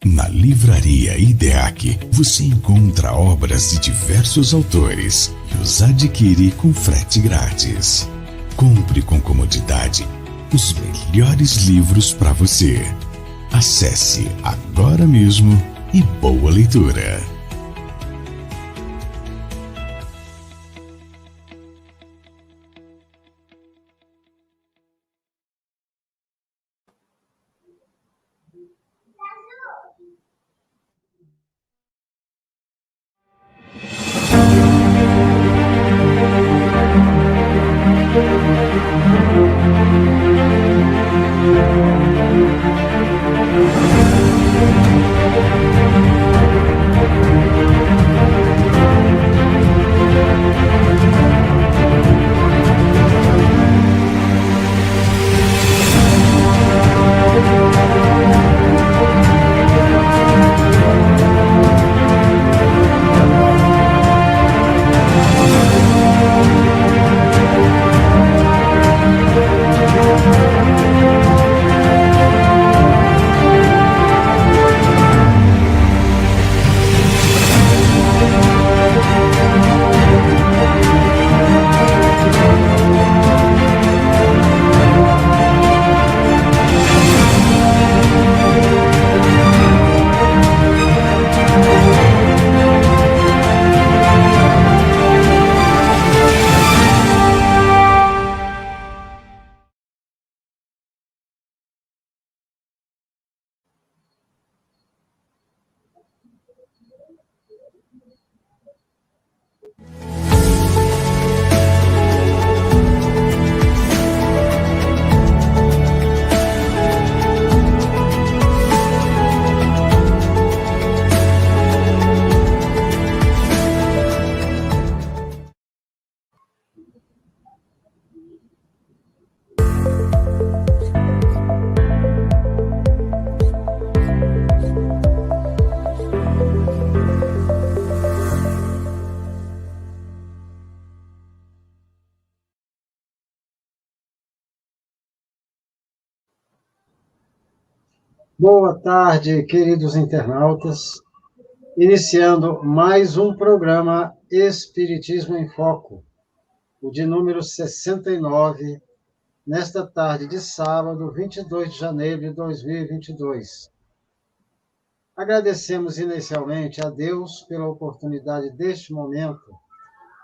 Na Livraria IDEAC, você encontra obras de diversos autores e os adquire com frete grátis. Compre com comodidade os melhores livros para você. Acesse agora mesmo e boa leitura. Boa tarde, queridos internautas. Iniciando mais um programa Espiritismo em Foco, o de número 69, nesta tarde de sábado, 22 de janeiro de 2022. Agradecemos inicialmente a Deus pela oportunidade deste momento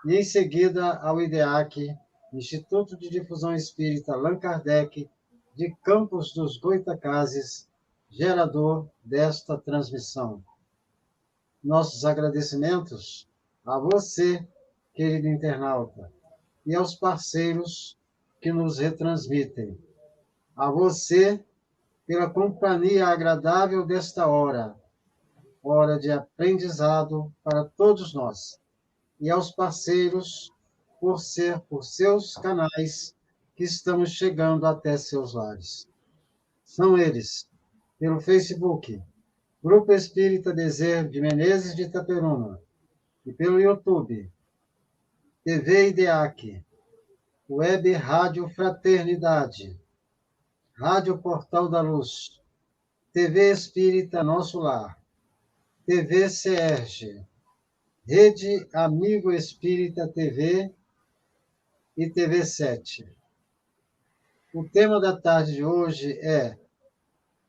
e, em seguida, ao IDEAC, Instituto de Difusão Espírita Allan Kardec, de Campos dos Goitacazes, gerador desta transmissão. Nossos agradecimentos a você, querido internauta, e aos parceiros que nos retransmitem. A você, pela companhia agradável desta hora de aprendizado para todos nós. E aos parceiros, por seus canais que estamos chegando até seus lares. São eles, pelo Facebook, Grupo Espírita Bezerra de Menezes de Itaperuna, e pelo YouTube, TV IDEAC, Web Rádio Fraternidade, Rádio Portal da Luz, TV Espírita Nosso Lar, TV CERJ, Rede Amigo Espírita TV e TV 7. O tema da tarde de hoje é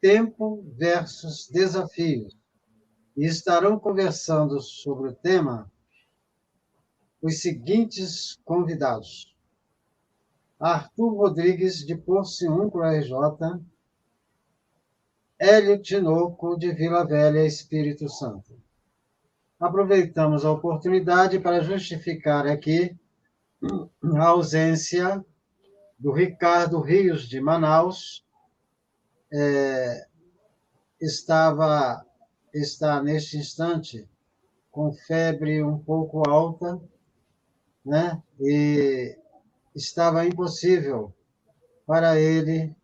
Tempo versus Desafios. E estarão conversando sobre o tema os seguintes convidados: Arthur Rodrigues, de Porciúncula, RJ, Hélio Tinoco, de Vila Velha, Espírito Santo. Aproveitamos a oportunidade para justificar aqui a ausência do Ricardo Rios, de Manaus. Está neste instante com febre um pouco alta, né? E estava impossível para ele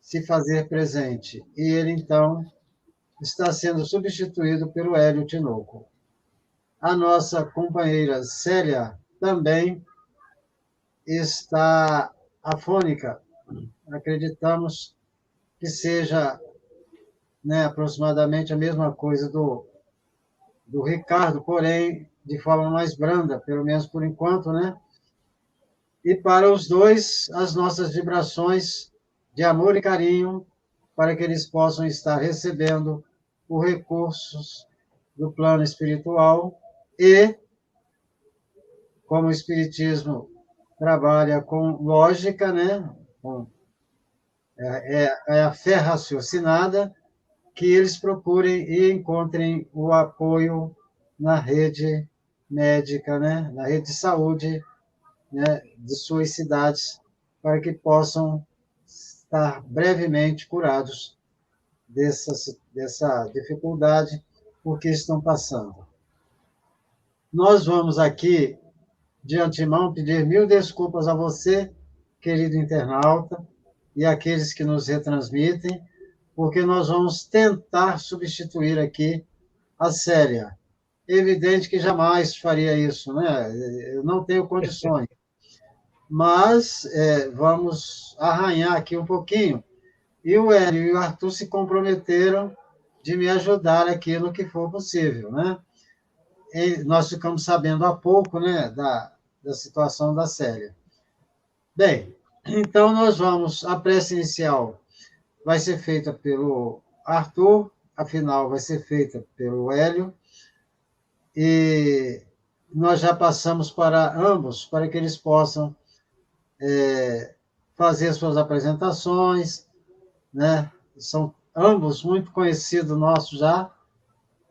se fazer presente. E ele, então, está sendo substituído pelo Hélio Tinoco. A nossa companheira Célia também está afônica. Acreditamos que seja, né, aproximadamente a mesma coisa do Ricardo, porém de forma mais branda, pelo menos por enquanto, né? E para os dois, as nossas vibrações de amor e carinho, para que eles possam estar recebendo os recursos do plano espiritual e, como o Espiritismo trabalha com lógica, né? É a fé raciocinada, que eles procurem e encontrem o apoio na rede médica, né? Na rede de saúde, né? De suas cidades, para que possam estar brevemente curados dessa dificuldade por que estão passando. Nós vamos aqui, de antemão, pedir 1000 desculpas a você, querido internauta, e aqueles que nos retransmitem, porque nós vamos tentar substituir aqui a Célia. Evidente que jamais faria isso, né? Eu não tenho condições. Mas vamos arranhar aqui um pouquinho. E o Hélio e o Arthur se comprometeram de me ajudar aqui no que for possível, né? E nós ficamos sabendo há pouco, né, da situação da Célia. Bem, então nós vamos, a prece inicial vai ser feita pelo Arthur, a final vai ser feita pelo Hélio, e nós já passamos para ambos, para que eles possam fazer suas apresentações, né? São ambos muito conhecidos nossos já,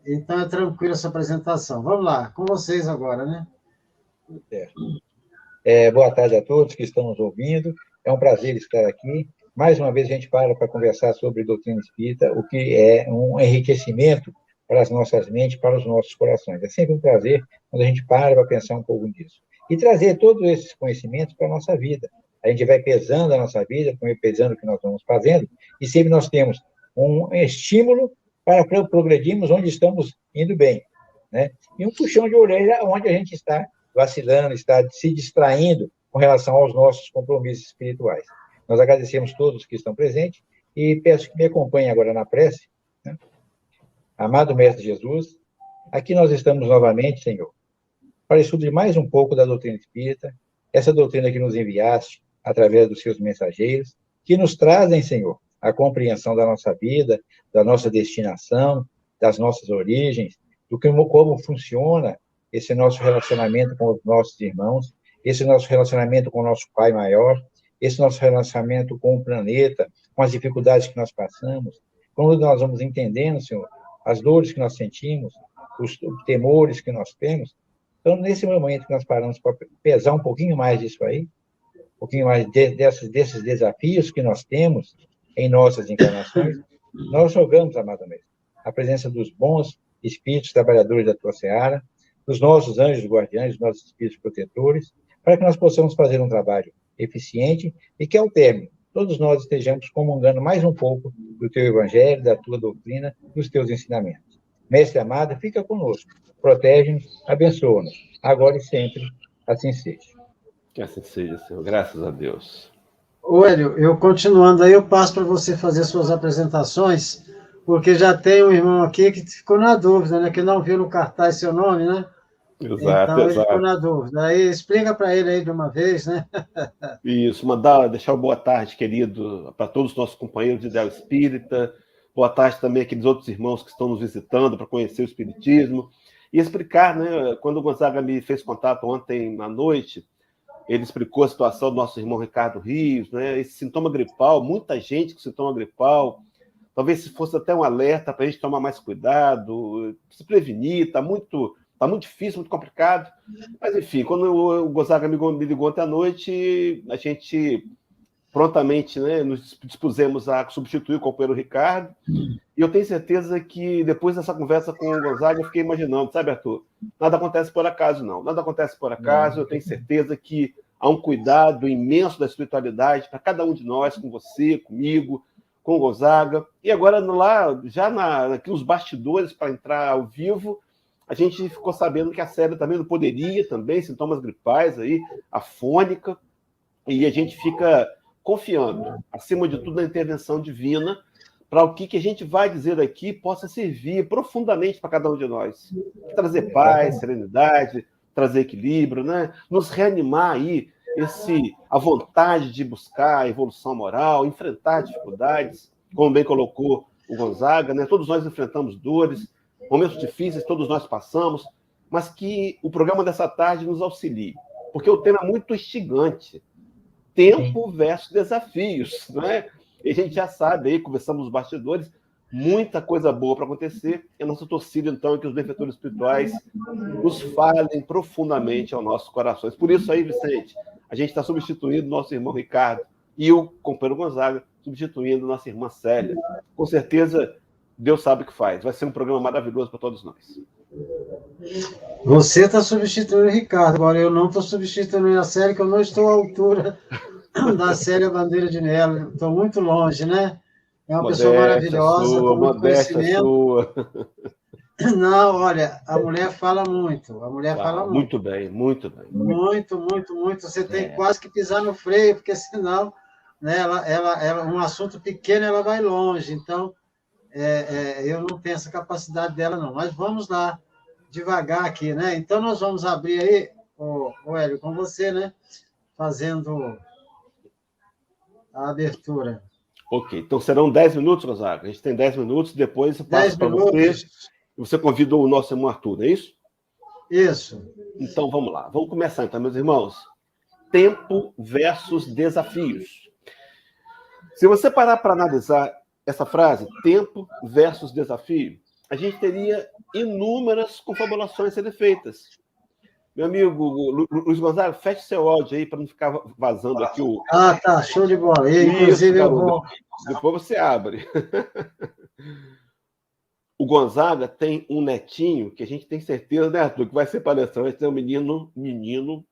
então é tranquila essa apresentação. Vamos lá, com vocês agora, né? Boa tarde a todos que estão nos ouvindo. É um prazer estar aqui. Mais uma vez a gente para conversar sobre doutrina espírita, o que é um enriquecimento para as nossas mentes, para os nossos corações. É sempre um prazer quando a gente para pensar um pouco nisso. E trazer todos esses conhecimentos para a nossa vida. A gente vai pesando a nossa vida, pesando o que nós vamos fazendo, e sempre nós temos um estímulo para progredirmos onde estamos indo bem, né? E um puxão de orelha onde a gente está vacilando, está se distraindo com relação aos nossos compromissos espirituais. Nós agradecemos todos que estão presentes e peço que me acompanhem agora na prece, né? Amado Mestre Jesus, aqui nós estamos novamente, Senhor, para estudo de mais um pouco da doutrina espírita, essa doutrina que nos enviaste através dos seus mensageiros, que nos trazem, Senhor, a compreensão da nossa vida, da nossa destinação, das nossas origens, do que, como funciona esse nosso relacionamento com os nossos irmãos, esse nosso relacionamento com o nosso Pai Maior, esse nosso relacionamento com o planeta, com as dificuldades que nós passamos, quando nós vamos entendendo, Senhor, as dores que nós sentimos, os temores que nós temos. Então, nesse momento que nós paramos para pesar um pouquinho mais disso aí, um pouquinho mais desses desafios que nós temos em nossas encarnações, nós rogamos, amado Mestre, a presença dos bons espíritos trabalhadores da tua seara, dos nossos anjos guardiães, dos nossos espíritos protetores, para que nós possamos fazer um trabalho eficiente e que, ao término, todos nós estejamos comungando mais um pouco do teu evangelho, da tua doutrina, dos teus ensinamentos. Mestre amado, fica conosco, protege-nos, abençoa-nos, agora e sempre, assim seja. Que assim seja, Senhor, graças a Deus. Ô, Hélio, eu continuando aí, eu passo para você fazer suas apresentações, porque já tem um irmão aqui que ficou na dúvida, né? Que não viu no cartaz seu nome, né? Exato, então, ele exato. ficou na dúvida. Aí, explica para ele aí de uma vez, né? Isso, deixar uma boa tarde, querido, para todos os nossos companheiros de Ideal Espírita. Boa tarde também àqueles outros irmãos que estão nos visitando para conhecer o Espiritismo. e explicar, né? Quando o Gonzaga me fez contato ontem à noite, ele explicou a situação do nosso irmão Ricardo Rios, né? Esse sintoma gripal, muita gente com sintoma gripal, talvez se fosse até um alerta para a gente tomar mais cuidado, se prevenir, está muito difícil, muito complicado. Mas, enfim, quando o Gonzaga me ligou ontem à noite, a gente prontamente, né, nos dispusemos a substituir o companheiro Ricardo, e eu tenho certeza que depois dessa conversa com o Gonzaga, eu fiquei imaginando, sabe, Arthur? Nada acontece por acaso, não. Nada acontece por acaso, eu tenho certeza que há um cuidado imenso da espiritualidade para cada um de nós, com você, comigo, com o Gonzaga. E agora, lá, já aqui nos bastidores, para entrar ao vivo, a gente ficou sabendo que a Célia também não poderia, também, sintomas gripais aí, afônica, e a gente fica confiando, acima de tudo, na intervenção divina, para o que a gente vai dizer aqui possa servir profundamente para cada um de nós. Trazer paz, serenidade, trazer equilíbrio, né? Nos reanimar aí, a vontade de buscar a evolução moral, enfrentar dificuldades, como bem colocou o Gonzaga, né? Todos nós enfrentamos dores, momentos difíceis, todos nós passamos, mas que o programa dessa tarde nos auxilie, porque o tema é muito instigante. Tempo versus desafios, né? E a gente já sabe aí, conversamos nos bastidores, muita coisa boa para acontecer. E a nossa torcida, então, é que os benfeitores espirituais nos falem profundamente aos nossos corações. Por isso aí, Vicente, a gente está substituindo nosso irmão Ricardo e o companheiro Gonzaga substituindo nossa irmã Célia. Com certeza, Deus sabe o que faz. Vai ser um programa maravilhoso para todos nós. Você está substituindo o Ricardo, agora eu não estou substituindo a Célia, que eu não estou à altura da Célia Bandeira de Mello. Estou muito longe, né? É uma pessoa maravilhosa, com muito conhecimento. Não, olha, a mulher fala muito. A mulher fala muito. Muito bem, muito bem. Muito, muito, muito. Você tem quase que pisar no freio, porque senão, né, um assunto pequeno, ela vai longe. Então, eu não tenho essa capacidade dela, não. Mas vamos lá, devagar aqui, né? Então, nós vamos abrir aí, o Hélio, com você, né? Fazendo a abertura. Ok, então serão 10 minutos, Gonzaga. A gente tem 10 minutos, depois eu passo para você. Você convidou o nosso irmão Arthur, não é isso? Isso. Então, vamos lá. Vamos começar, então, meus irmãos. Tempo versus desafios. Se você parar para analisar essa frase, tempo versus desafio, a gente teria inúmeras confabulações a serem feitas. Meu amigo Luiz Gonzaga, feche seu áudio aí para não ficar vazando aqui o... Ah, tá, show de bola. Inclusive, eu vou... Depois você abre. O Gonzaga tem um netinho que a gente tem certeza, né, Arthur, que vai ser palestrante, tem um menino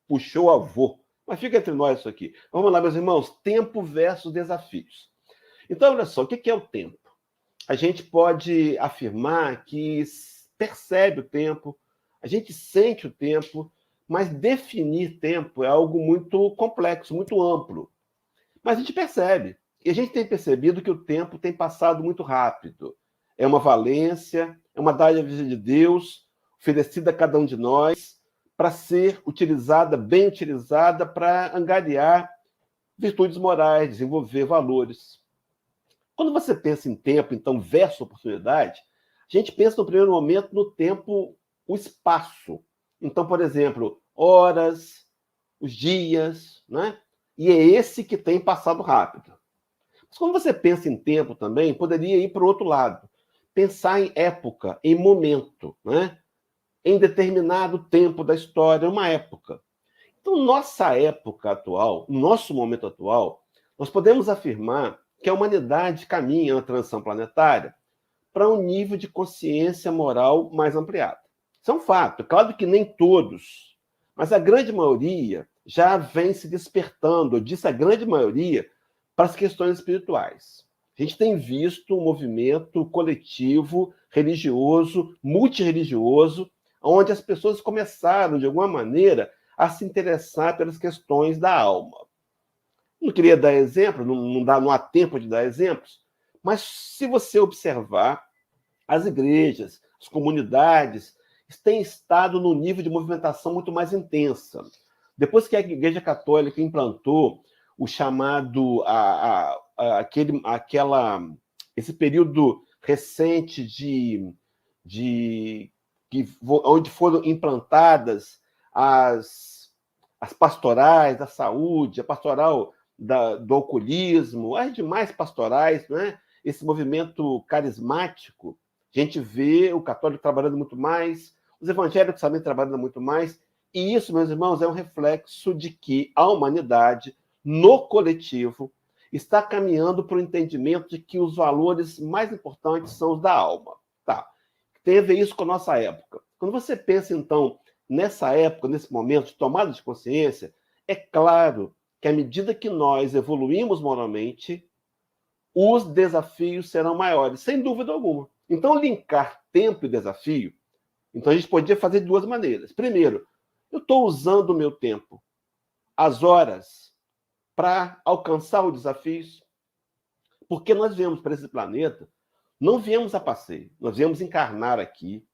puxou o avô. Mas fica entre nós isso aqui. Vamos lá, meus irmãos, tempo versus desafios. Então, olha só, o que é o tempo? A gente pode afirmar que percebe o tempo, a gente sente o tempo, mas definir tempo é algo muito complexo, muito amplo. Mas a gente percebe. E a gente tem percebido que o tempo tem passado muito rápido. É uma valência, é uma dádiva de Deus, oferecida a cada um de nós, para ser utilizada, bem utilizada, para angariar virtudes morais, desenvolver valores. Quando você pensa em tempo, então, versus oportunidade, a gente pensa no primeiro momento no tempo, o espaço. Então, por exemplo, horas, os dias, né? E é esse que tem passado rápido. Mas quando você pensa em tempo também, poderia ir para o outro lado. Pensar em época, em momento, né? Em determinado tempo da história, uma época. Então, nossa época atual, nosso momento atual, nós podemos afirmar que a humanidade caminha na transição planetária para um nível de consciência moral mais ampliado. Isso é um fato. Claro que nem todos, mas a grande maioria já vem se despertando, eu disse a grande maioria, para as questões espirituais. A gente tem visto um movimento coletivo, religioso, multirreligioso, onde as pessoas começaram, de alguma maneira, a se interessar pelas questões da alma. Não queria dar exemplo, não há tempo de dar exemplos, mas se você observar, as igrejas, as comunidades têm estado num nível de movimentação muito mais intensa. Depois que a Igreja Católica implantou o chamado, esse período recente de onde foram implantadas as pastorais da saúde, a pastoral do alcoolismo, as demais pastorais, né? Esse movimento carismático, a gente vê o católico trabalhando muito mais, os evangélicos também trabalhando muito mais, e isso, meus irmãos, é um reflexo de que a humanidade, no coletivo, está caminhando para o entendimento de que os valores mais importantes são os da alma. Tá. Tem a ver isso com a nossa época. Quando você pensa, então, nessa época, nesse momento de tomada de consciência, é claro que à medida que nós evoluímos moralmente, os desafios serão maiores, sem dúvida alguma. Então, linkar tempo e desafio, então a gente podia fazer de duas maneiras. Primeiro, eu estou usando o meu tempo, as horas, para alcançar os desafios, porque nós viemos para esse planeta, não viemos a passeio, nós viemos encarnar aqui,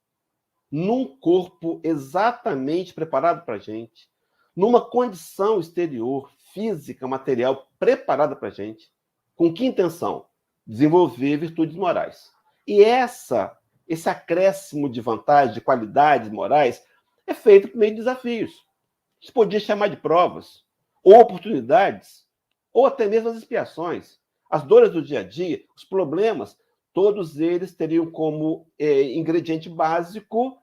num corpo exatamente preparado para a gente, numa condição exterior, física, material, preparada para a gente. Com que intenção? Desenvolver virtudes morais. E esse acréscimo de vantagem, de qualidades morais, é feito por meio de desafios. A gente podia chamar de provas, ou oportunidades, ou até mesmo as expiações. As dores do dia a dia, os problemas, todos eles teriam como ingrediente básico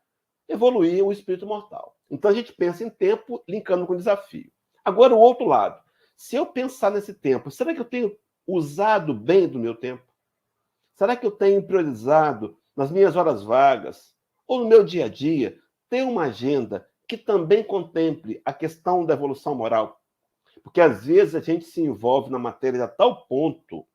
evoluir o espírito mortal. Então a gente pensa em tempo linkando com desafio. Agora, o outro lado. Se eu pensar nesse tempo, será que eu tenho usado bem do meu tempo? Será que eu tenho priorizado nas minhas horas vagas ou no meu dia a dia ter uma agenda que também contemple a questão da evolução moral? Porque às vezes a gente se envolve na matéria a tal ponto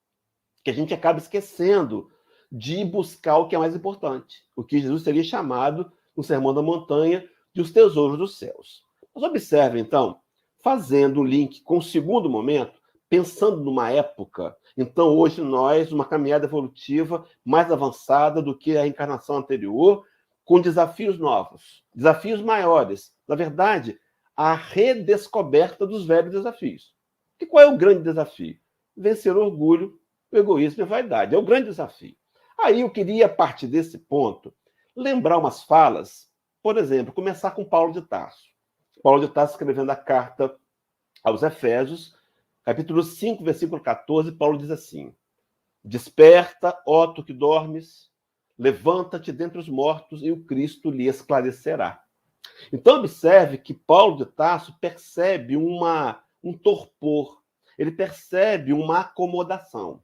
que a gente acaba esquecendo de buscar o que é mais importante, o que Jesus teria chamado no Sermão da Montanha de os tesouros dos céus. Mas observe, então, fazendo o link com o segundo momento, pensando numa época, então hoje nós, uma caminhada evolutiva mais avançada do que a encarnação anterior, com desafios novos, desafios maiores. Na verdade, a redescoberta dos velhos desafios. E qual é o grande desafio? Vencer o orgulho, o egoísmo e a vaidade. É o grande desafio. Aí eu queria, a partir desse ponto, lembrar umas falas, por exemplo, começar com Paulo de Tarso. Paulo de Tarso escrevendo a carta aos Efésios, capítulo 5, versículo 14, Paulo diz assim: desperta, ó tu que dormes, levanta-te dentre os mortos e o Cristo lhe esclarecerá. Então, observe que Paulo de Tarso percebe um torpor, ele percebe uma acomodação.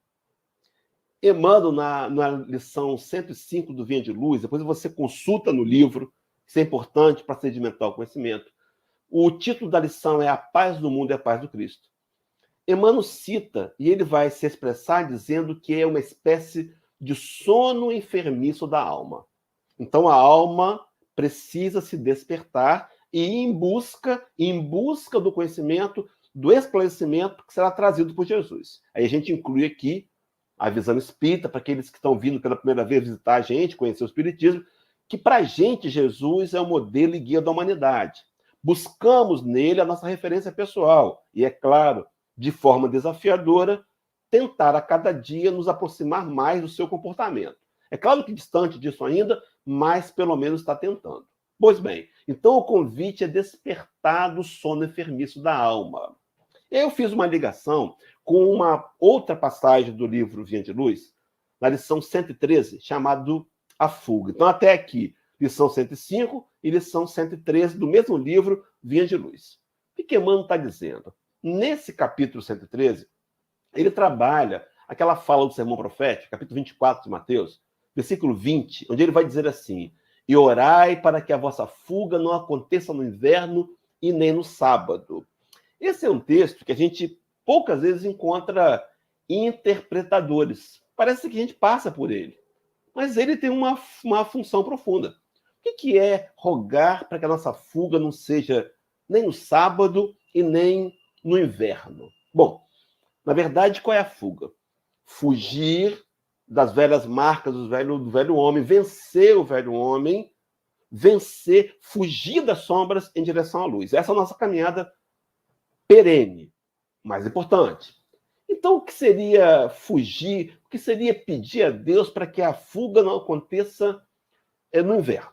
Emmanuel, na lição 105 do Vinha de Luz, depois você consulta no livro, isso é importante para sedimentar o conhecimento. O título da lição é A Paz do Mundo e a Paz do Cristo. Emmanuel cita, e ele vai se expressar dizendo que é uma espécie de sono enfermiço da alma. Então, a alma precisa se despertar e ir em busca do conhecimento, do esclarecimento que será trazido por Jesus. Aí a gente inclui aqui a visão espírita, para aqueles que estão vindo pela primeira vez visitar a gente, conhecer o espiritismo, que para a gente Jesus é o modelo e guia da humanidade. Buscamos nele a nossa referência pessoal e, é claro, de forma desafiadora, tentar a cada dia nos aproximar mais do seu comportamento. É claro que distante disso ainda, mas pelo menos está tentando. Pois bem, então o convite é despertar do sono enfermiço da alma. Eu fiz uma ligação com uma outra passagem do livro Vinha de Luz, na lição 113, chamado A Fuga. Então, até aqui, lição 105 e lição 113 do mesmo livro Vinha de Luz. O que Emmanuel está dizendo? Nesse capítulo 113, ele trabalha aquela fala do Sermão Profético, capítulo 24 de Mateus, versículo 20, onde ele vai dizer assim: e orai para que a vossa fuga não aconteça no inverno e nem no sábado. Esse é um texto que a gente poucas vezes encontra interpretadores. Parece que a gente passa por ele. Mas ele tem uma função profunda. O que é rogar para que a nossa fuga não seja nem no sábado e nem no inverno? Bom, na verdade, qual é a fuga? Fugir das velhas marcas do velho homem, vencer o velho homem, fugir das sombras em direção à luz. Essa é a nossa caminhada perene, mais importante. Então, o que seria fugir? O que seria pedir a Deus para que a fuga não aconteça no inverno?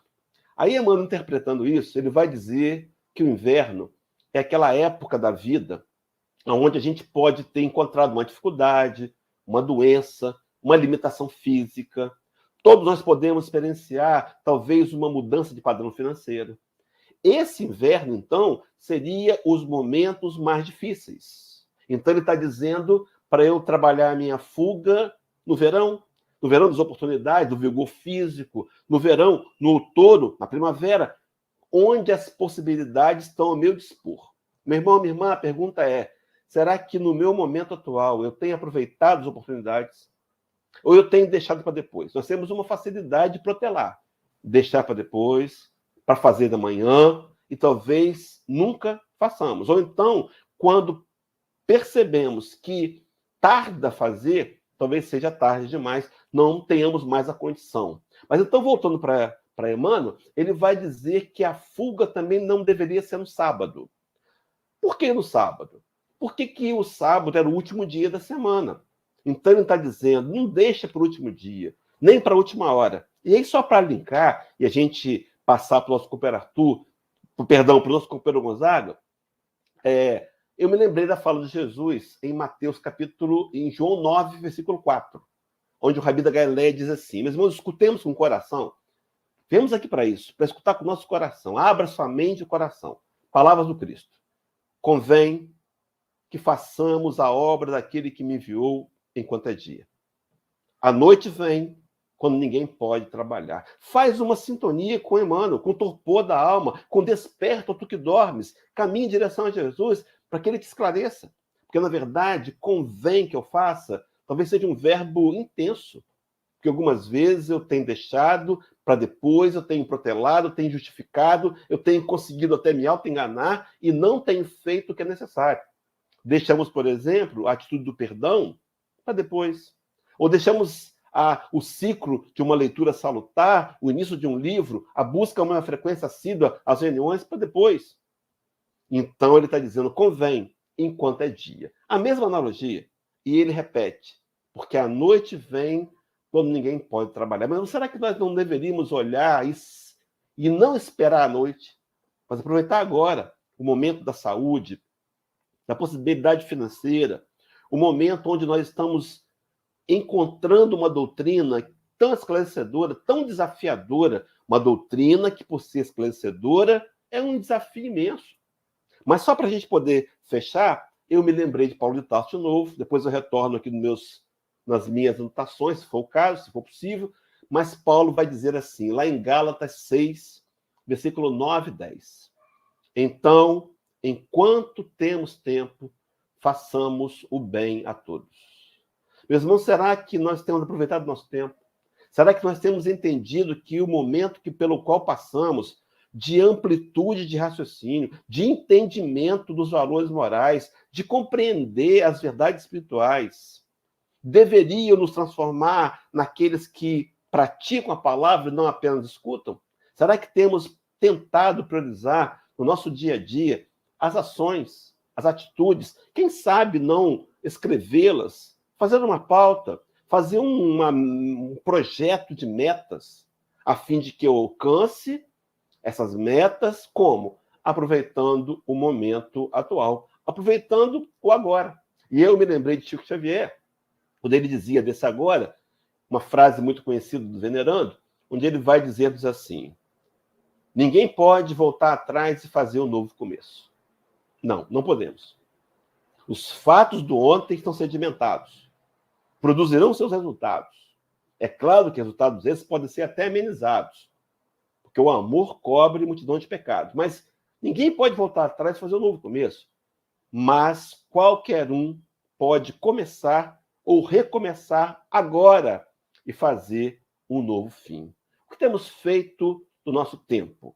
Aí, Emmanuel, interpretando isso, ele vai dizer que o inverno é aquela época da vida onde a gente pode ter encontrado uma dificuldade, uma doença, uma limitação física. Todos nós podemos experienciar, talvez, uma mudança de padrão financeiro. Esse inverno, então, seria os momentos mais difíceis. Então, ele está dizendo para eu trabalhar a minha fuga no verão das oportunidades, do vigor físico, no verão, no outono, na primavera, onde as possibilidades estão ao meu dispor. Meu irmão, minha irmã, a pergunta é, será que no meu momento atual eu tenho aproveitado as oportunidades? Ou eu tenho deixado para depois? Nós temos uma facilidade de protelar. Deixar para depois, para fazer da manhã, e talvez nunca façamos. Ou então, quando percebemos que tarda a fazer, talvez seja tarde demais, não tenhamos mais a condição. Mas então, voltando para Emmanuel, ele vai dizer que a fuga também não deveria ser no sábado. Por que no sábado? Por que o sábado era o último dia da semana? Então ele está dizendo, não deixa para o último dia, nem para a última hora. E aí, só para linkar, e a gente passar para o nosso companheiro Arthur, para o nosso companheiro Gonzaga, eu me lembrei da fala de Jesus em Mateus em João 9, versículo 4, onde o Rabi da Galileia diz assim, meus irmãos, escutemos com o coração. Viemos aqui para isso, para escutar com o nosso coração. Abra sua mente e o coração. Palavras do Cristo. Convém que façamos a obra daquele que me enviou enquanto é dia. A noite vem quando ninguém pode trabalhar. Faz uma sintonia com Emmanuel, com o torpor da alma, com desperta tu que dormes. Caminhe em direção a Jesus para que ele te esclareça. Porque, na verdade, convém que eu faça, talvez seja um verbo intenso. Porque algumas vezes eu tenho deixado para depois, eu tenho protelado, eu tenho justificado, eu tenho conseguido até me auto-enganar e não tenho feito o que é necessário. Deixamos, por exemplo, a atitude do perdão para depois. Ou deixamos o ciclo de uma leitura salutar, o início de um livro, a busca de uma frequência assídua às reuniões para depois. Então ele está dizendo, convém, enquanto é dia. A mesma analogia. E ele repete, porque a noite vem quando ninguém pode trabalhar. Mas será que nós não deveríamos olhar e não esperar a noite, mas aproveitar agora o momento da saúde, da possibilidade financeira, o momento onde nós estamos encontrando uma doutrina tão esclarecedora, tão desafiadora, uma doutrina que, por ser esclarecedora, é um desafio imenso. Mas só para a gente poder fechar, eu me lembrei de Paulo de Tarso de novo, depois eu retorno aqui nas minhas anotações, se for o caso, se for possível, mas Paulo vai dizer assim, lá em Gálatas 6, versículo 9 e 10. Então, enquanto temos tempo, façamos o bem a todos. Meus irmãos, será que nós temos aproveitado o nosso tempo? Será que nós temos entendido que o momento pelo qual passamos, de amplitude de raciocínio, de entendimento dos valores morais, de compreender as verdades espirituais, deveriam nos transformar naqueles que praticam a palavra e não apenas escutam? Será que temos tentado priorizar no nosso dia a dia as ações, as atitudes, quem sabe não escrevê-las, fazer uma pauta, fazer um projeto de metas, a fim de que eu alcance essas metas, como? Aproveitando o momento atual, aproveitando o agora. E eu me lembrei de Chico Xavier, quando ele dizia desse agora, uma frase muito conhecida do Venerando, onde ele vai dizer-nos assim, ninguém pode voltar atrás e fazer um novo começo. Não, não podemos. Os fatos do ontem estão sedimentados. Produzirão seus resultados. É claro que resultados esses podem ser até amenizados, porque o amor cobre multidão de pecados. Mas ninguém pode voltar atrás e fazer um novo começo. Mas qualquer um pode começar ou recomeçar agora e fazer um novo fim. O que temos feito do nosso tempo?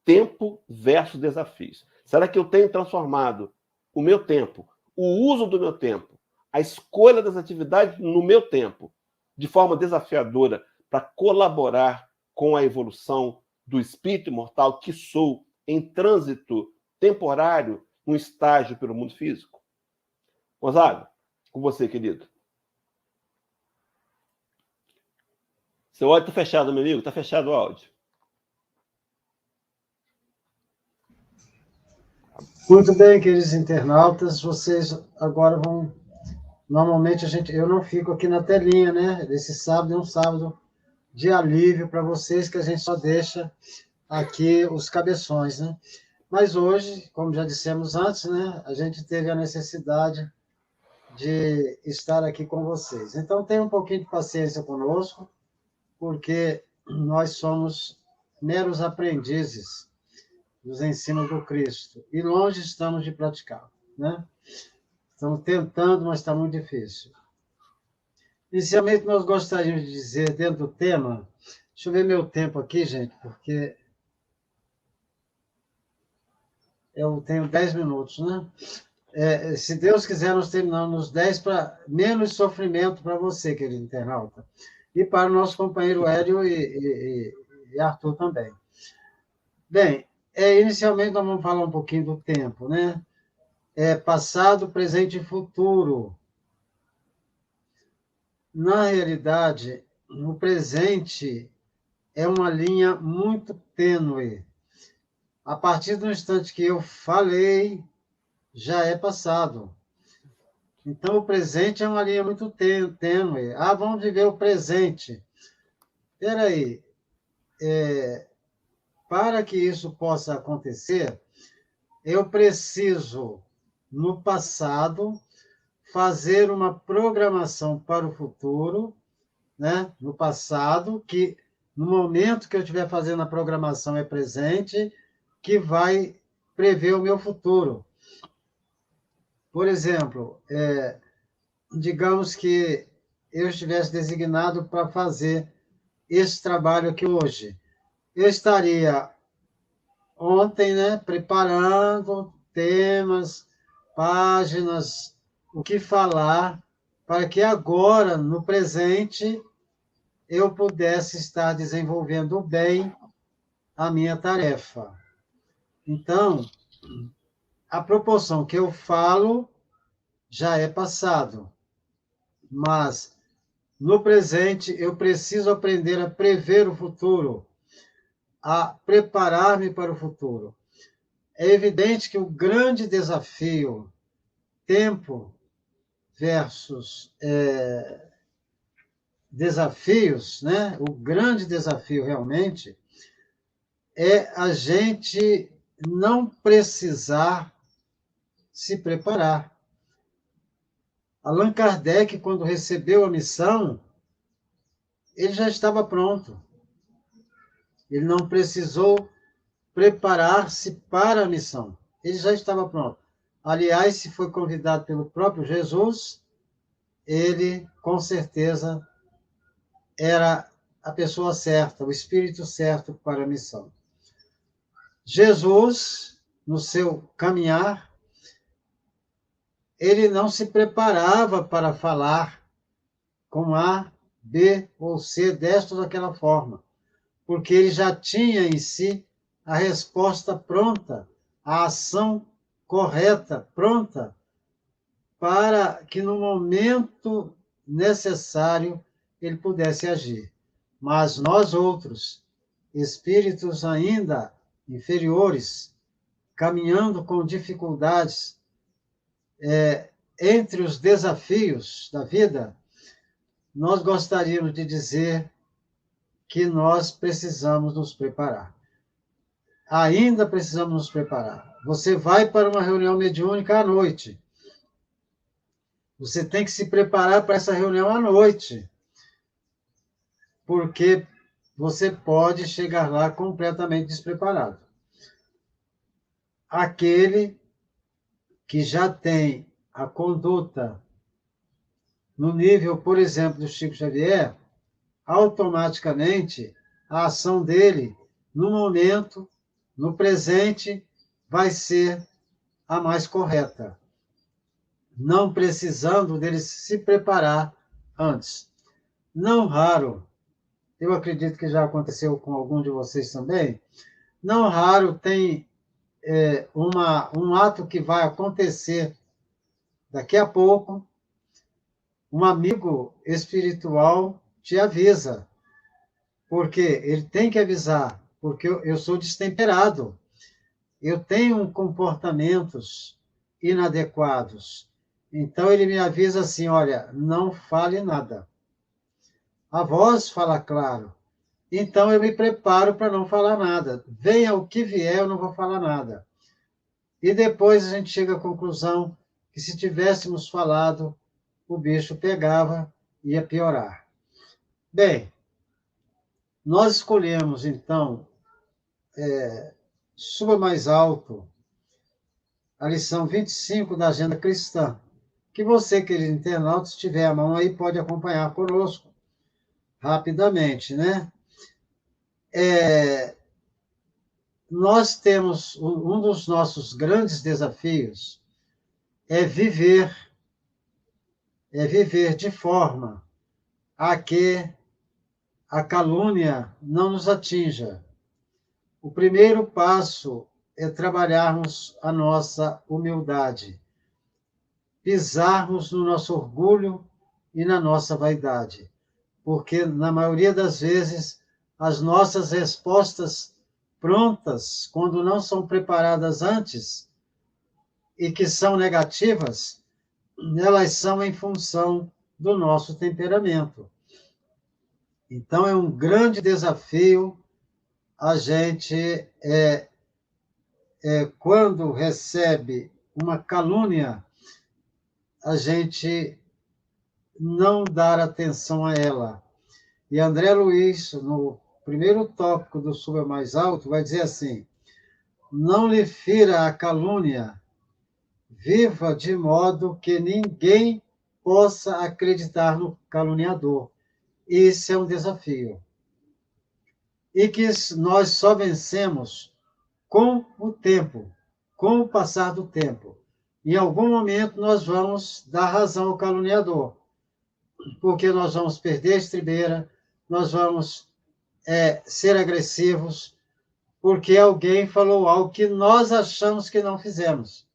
Tempo versus desafios. Será que eu tenho transformado o meu tempo, o uso do meu tempo, a escolha das atividades no meu tempo, de forma desafiadora, para colaborar com a evolução do espírito imortal que sou em trânsito temporário, um estágio pelo mundo físico? Gonzaga, com você, querido. Seu áudio está fechado, meu amigo. Está fechado o áudio. Muito bem, queridos internautas, vocês agora vão... Normalmente eu não fico aqui na telinha, né? Esse sábado é um sábado de alívio para vocês, que a gente só deixa aqui os cabeções, né? Mas hoje, como já dissemos antes, né? A gente teve a necessidade de estar aqui com vocês. Então, tenham um pouquinho de paciência conosco, porque nós somos meros aprendizes dos ensinos do Cristo, e longe estamos de praticar, né? Estamos tentando, mas está muito difícil. Inicialmente, nós gostaríamos de dizer, dentro do tema, deixa eu ver meu tempo aqui, gente, porque eu tenho 10 minutos, né? Se Deus quiser, nós terminamos nos 10 para menos sofrimento para você, querido internauta, e para o nosso companheiro Hélio e Arthur também. Bem, inicialmente nós vamos falar um pouquinho do tempo, né? Passado, presente e futuro. Na realidade, o presente é uma linha muito tênue. A partir do instante que eu falei, já é passado. Então, o presente é uma linha muito tênue. Vamos viver o presente. Espera aí. Para que isso possa acontecer, eu preciso, no passado, fazer uma programação para o futuro, né? No passado, que no momento que eu estiver fazendo a programação é presente, que vai prever o meu futuro. Por exemplo, digamos que eu estivesse designado para fazer esse trabalho aqui hoje. Eu estaria ontem, né, preparando temas, páginas, o que falar, para que agora, no presente, eu pudesse estar desenvolvendo bem a minha tarefa. Então, a proporção que eu falo já é passado, mas no presente eu preciso aprender a prever o futuro, a preparar-me para o futuro. É evidente que o grande desafio, tempo versus desafios, né? O grande desafio realmente é a gente não precisar se preparar. Allan Kardec, quando recebeu a missão, ele já estava pronto. Ele não precisou preparar-se para a missão. Ele já estava pronto. Aliás, se foi convidado pelo próprio Jesus, ele, com certeza, era a pessoa certa, o espírito certo para a missão. Jesus, no seu caminhar, ele não se preparava para falar com A, B ou C, desta ou daquela forma, porque ele já tinha em si a resposta pronta, a ação correta, pronta, para que no momento necessário ele pudesse agir. Mas nós outros, espíritos ainda inferiores, caminhando com dificuldades, entre os desafios da vida, nós gostaríamos de dizer que nós precisamos nos preparar. Ainda precisamos nos preparar. Você vai para uma reunião mediúnica à noite. Você tem que se preparar para essa reunião à noite, porque você pode chegar lá completamente despreparado. Aquele que já tem a conduta no nível, por exemplo, do Chico Xavier, automaticamente a ação dele, no momento, no presente, vai ser a mais correta, não precisando dele se preparar antes. Não raro, eu acredito que já aconteceu com algum de vocês também, não raro tem um ato que vai acontecer daqui a pouco, um amigo espiritual te avisa, porque ele tem que avisar, porque eu sou destemperado. eu tenho comportamentos inadequados. Então, ele me avisa assim, olha, não fale nada. A voz fala claro. Então, eu me preparo para não falar nada. Venha o que vier, eu não vou falar nada. E depois a gente chega à conclusão que se tivéssemos falado, o bicho pegava e ia piorar. Bem, nós escolhemos, então, Suba Mais Alto, a lição 25 da Agenda Cristã, que você, querido internauta, se tiver a mão aí, pode acompanhar conosco rapidamente, né? Nós temos, um dos nossos grandes desafios é viver de forma a que a calúnia não nos atinja. O primeiro passo é trabalharmos a nossa humildade, pisarmos no nosso orgulho e na nossa vaidade, porque, na maioria das vezes, as nossas respostas prontas, quando não são preparadas antes e que são negativas, elas são em função do nosso temperamento. Então, é um grande desafio a gente, quando recebe uma calúnia, a gente não dar atenção a ela. E André Luiz, no primeiro tópico do Suba Mais Alto, vai dizer assim: não lhe fira a calúnia, viva de modo que ninguém possa acreditar no caluniador. Isso é um desafio. E que nós só vencemos com o tempo, com o passar do tempo. Em algum momento nós vamos dar razão ao caluniador, porque nós vamos perder a estribeira, nós vamos ser agressivos, porque alguém falou algo que nós achamos que não fizemos.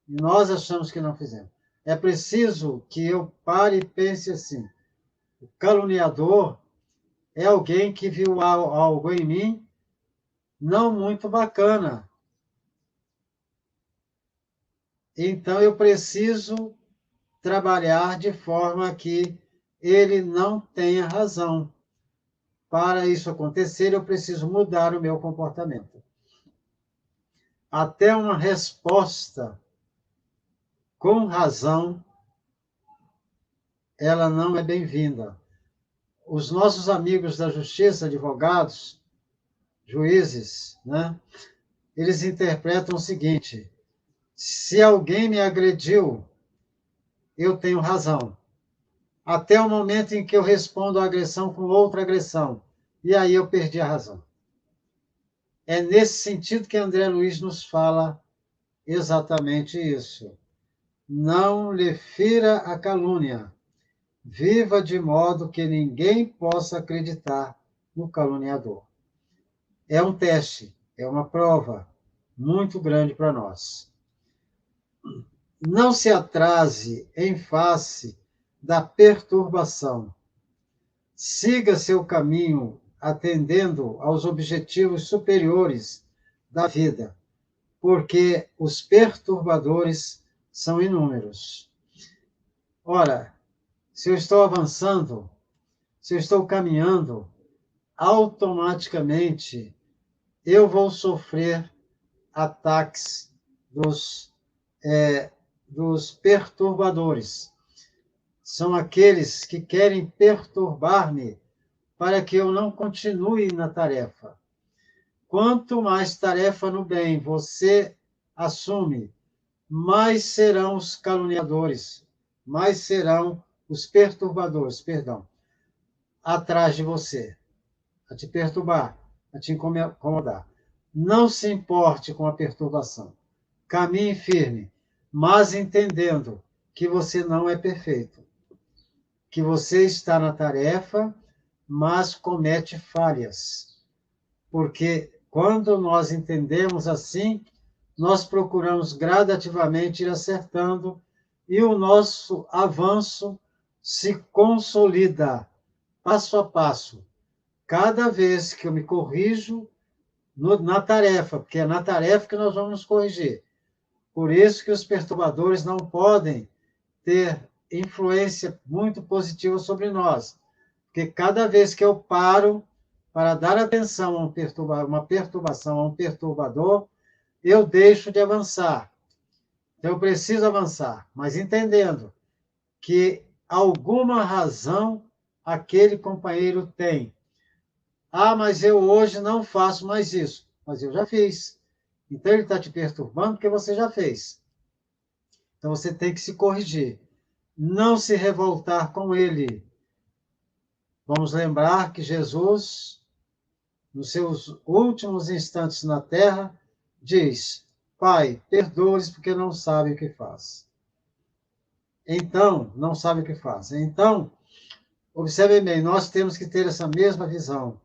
Nós achamos que não fizemos. É preciso que eu pare e pense assim: o caluniador é alguém que viu algo em mim não muito bacana. Então, eu preciso trabalhar de forma que ele não tenha razão. Para isso acontecer, eu preciso mudar o meu comportamento. Até uma resposta com razão, ela não é bem-vinda. Os nossos amigos da justiça, advogados, juízes, né, eles interpretam o seguinte: se alguém me agrediu, eu tenho razão. Até o momento em que eu respondo a agressão com outra agressão. E aí eu perdi a razão. É nesse sentido que André Luiz nos fala exatamente isso. Não lhe fira a calúnia. Viva de modo que ninguém possa acreditar no caluniador. É um teste, é uma prova muito grande para nós. Não se atrase em face da perturbação. Siga seu caminho atendendo aos objetivos superiores da vida, porque os perturbadores são inúmeros. Ora, se eu estou avançando, se eu estou caminhando, automaticamente eu vou sofrer ataques dos perturbadores. São aqueles que querem perturbar-me para que eu não continue na tarefa. Quanto mais tarefa no bem você assume, mais serão os caluniadores, mais serão os perturbadores, atrás de você, a te perturbar, a te incomodar. Não se importe com a perturbação. Caminhe firme, mas entendendo que você não é perfeito, que você está na tarefa, mas comete falhas. Porque quando nós entendemos assim, nós procuramos gradativamente ir acertando e o nosso avanço se consolida passo a passo. Cada vez que eu me corrijo, na tarefa, porque é na tarefa que nós vamos nos corrigir. Por isso que os perturbadores não podem ter influência muito positiva sobre nós, porque cada vez que eu paro para dar atenção a uma perturbação, a um perturbador, eu deixo de avançar. Então, eu preciso avançar, mas entendendo que alguma razão aquele companheiro tem. Ah, mas eu hoje não faço mais isso. Mas eu já fiz. Então, ele está te perturbando porque você já fez. Então, você tem que se corrigir. Não se revoltar com ele. Vamos lembrar que Jesus, nos seus últimos instantes na terra, diz: Pai, perdoe-os porque não sabem o que faz. Então, não sabe o que faz. Então, observem bem, nós temos que ter essa mesma visão.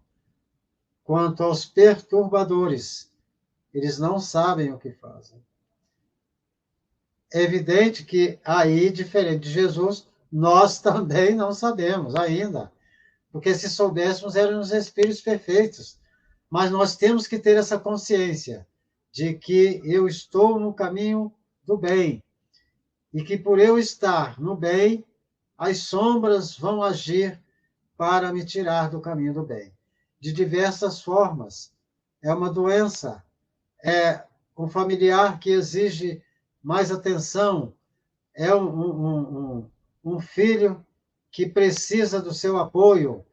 Quanto aos perturbadores, eles não sabem o que fazem. É evidente que aí, diferente de Jesus, nós também não sabemos ainda. Porque se soubéssemos, eram os espíritos perfeitos. Mas nós temos que ter essa consciência de que eu estou no caminho do bem. E que por eu estar no bem, as sombras vão agir para me tirar do caminho do bem. De diversas formas. É uma doença, é um familiar que exige mais atenção, é um filho que precisa do seu apoio.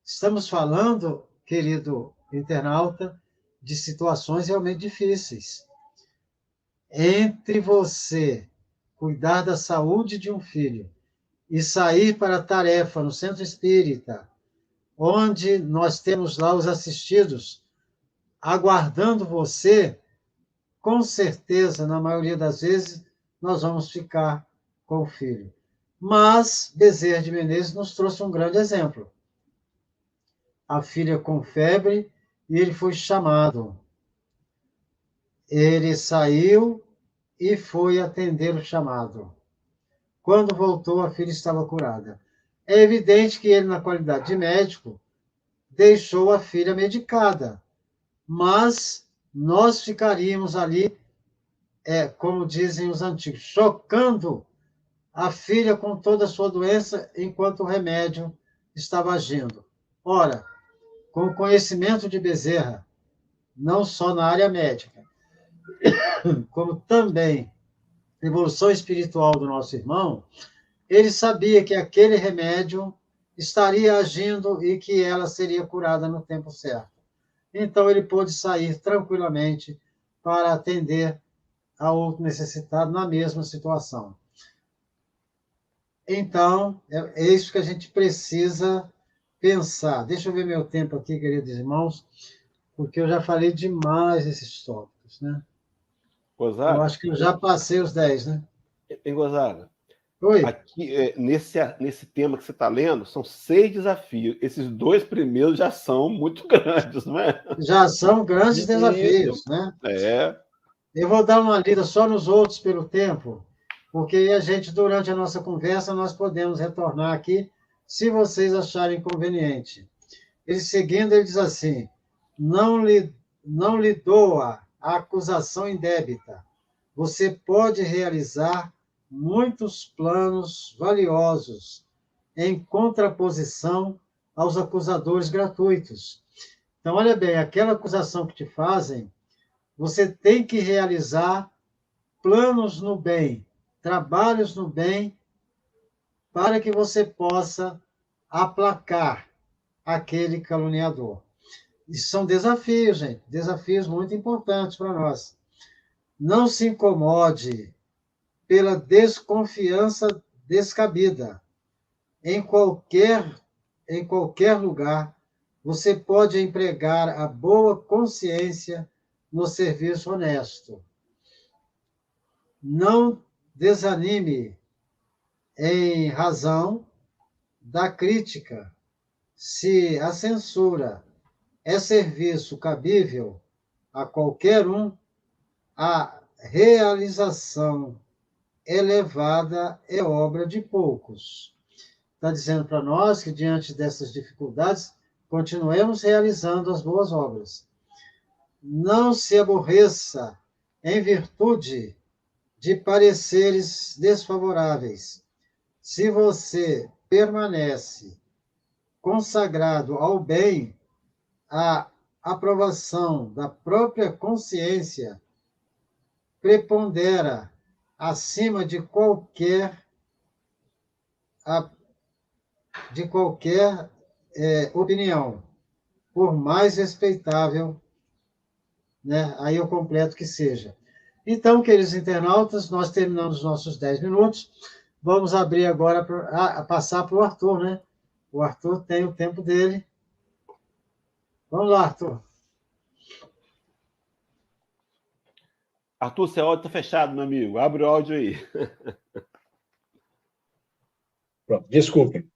Estamos falando, querido internauta, de situações realmente difíceis. Entre você cuidar da saúde de um filho e sair para a tarefa no centro espírita, onde nós temos lá os assistidos aguardando você, com certeza, na maioria das vezes, nós vamos ficar com o filho. Mas Bezerra de Menezes nos trouxe um grande exemplo. A filha com febre e ele foi chamado. Ele saiu e foi atender o chamado. Quando voltou, a filha estava curada. É evidente que ele, na qualidade de médico, deixou a filha medicada, mas nós ficaríamos ali, como dizem os antigos, chocando a filha com toda a sua doença enquanto o remédio estava agindo. Ora, com o conhecimento de Bezerra, não só na área médica, como também na evolução espiritual do nosso irmão, ele sabia que aquele remédio estaria agindo e que ela seria curada no tempo certo. Então, ele pôde sair tranquilamente para atender a outro necessitado na mesma situação. Então, é isso que a gente precisa pensar. Deixa eu ver meu tempo aqui, queridos irmãos, porque eu já falei demais desses tópicos, né? Gonzaga, eu acho que eu já passei os 10, né? Gonzaga, Oi. Aqui, nesse tema que você está lendo, são 6 desafios. Esses 2 primeiros já são muito grandes, não é? Já são grandes desafios, né? É. Eu vou dar uma lida só nos outros pelo tempo, porque aí a gente, durante a nossa conversa, nós podemos retornar aqui, se vocês acharem conveniente. Ele seguindo, ele diz assim: não lhe doa a acusação indébita. Você pode realizar muitos planos valiosos em contraposição aos acusadores gratuitos. Então, olha bem, aquela acusação que te fazem, você tem que realizar planos no bem, trabalhos no bem, para que você possa aplacar aquele caluniador. Isso são desafios, gente, desafios muito importantes para nós. Não se incomode pela desconfiança descabida. Em qualquer lugar, você pode empregar a boa consciência no serviço honesto. Não desanime em razão da crítica. Se a censura é serviço cabível a qualquer um, a realização elevada é obra de poucos. Está dizendo para nós que, diante dessas dificuldades, continuemos realizando as boas obras. não se aborreça em virtude de pareceres desfavoráveis. Se você permanece consagrado ao bem, a aprovação da própria consciência prepondera acima de qualquer opinião, por mais respeitável, né? Aí eu completo que seja. Então, queridos internautas, nós terminamos os nossos 10 minutos. Vamos abrir agora, passar para o Arthur, né? O Arthur tem o tempo dele. Vamos lá, Arthur. Arthur, seu áudio está fechado, meu amigo. Abre o áudio aí. Pronto, desculpem.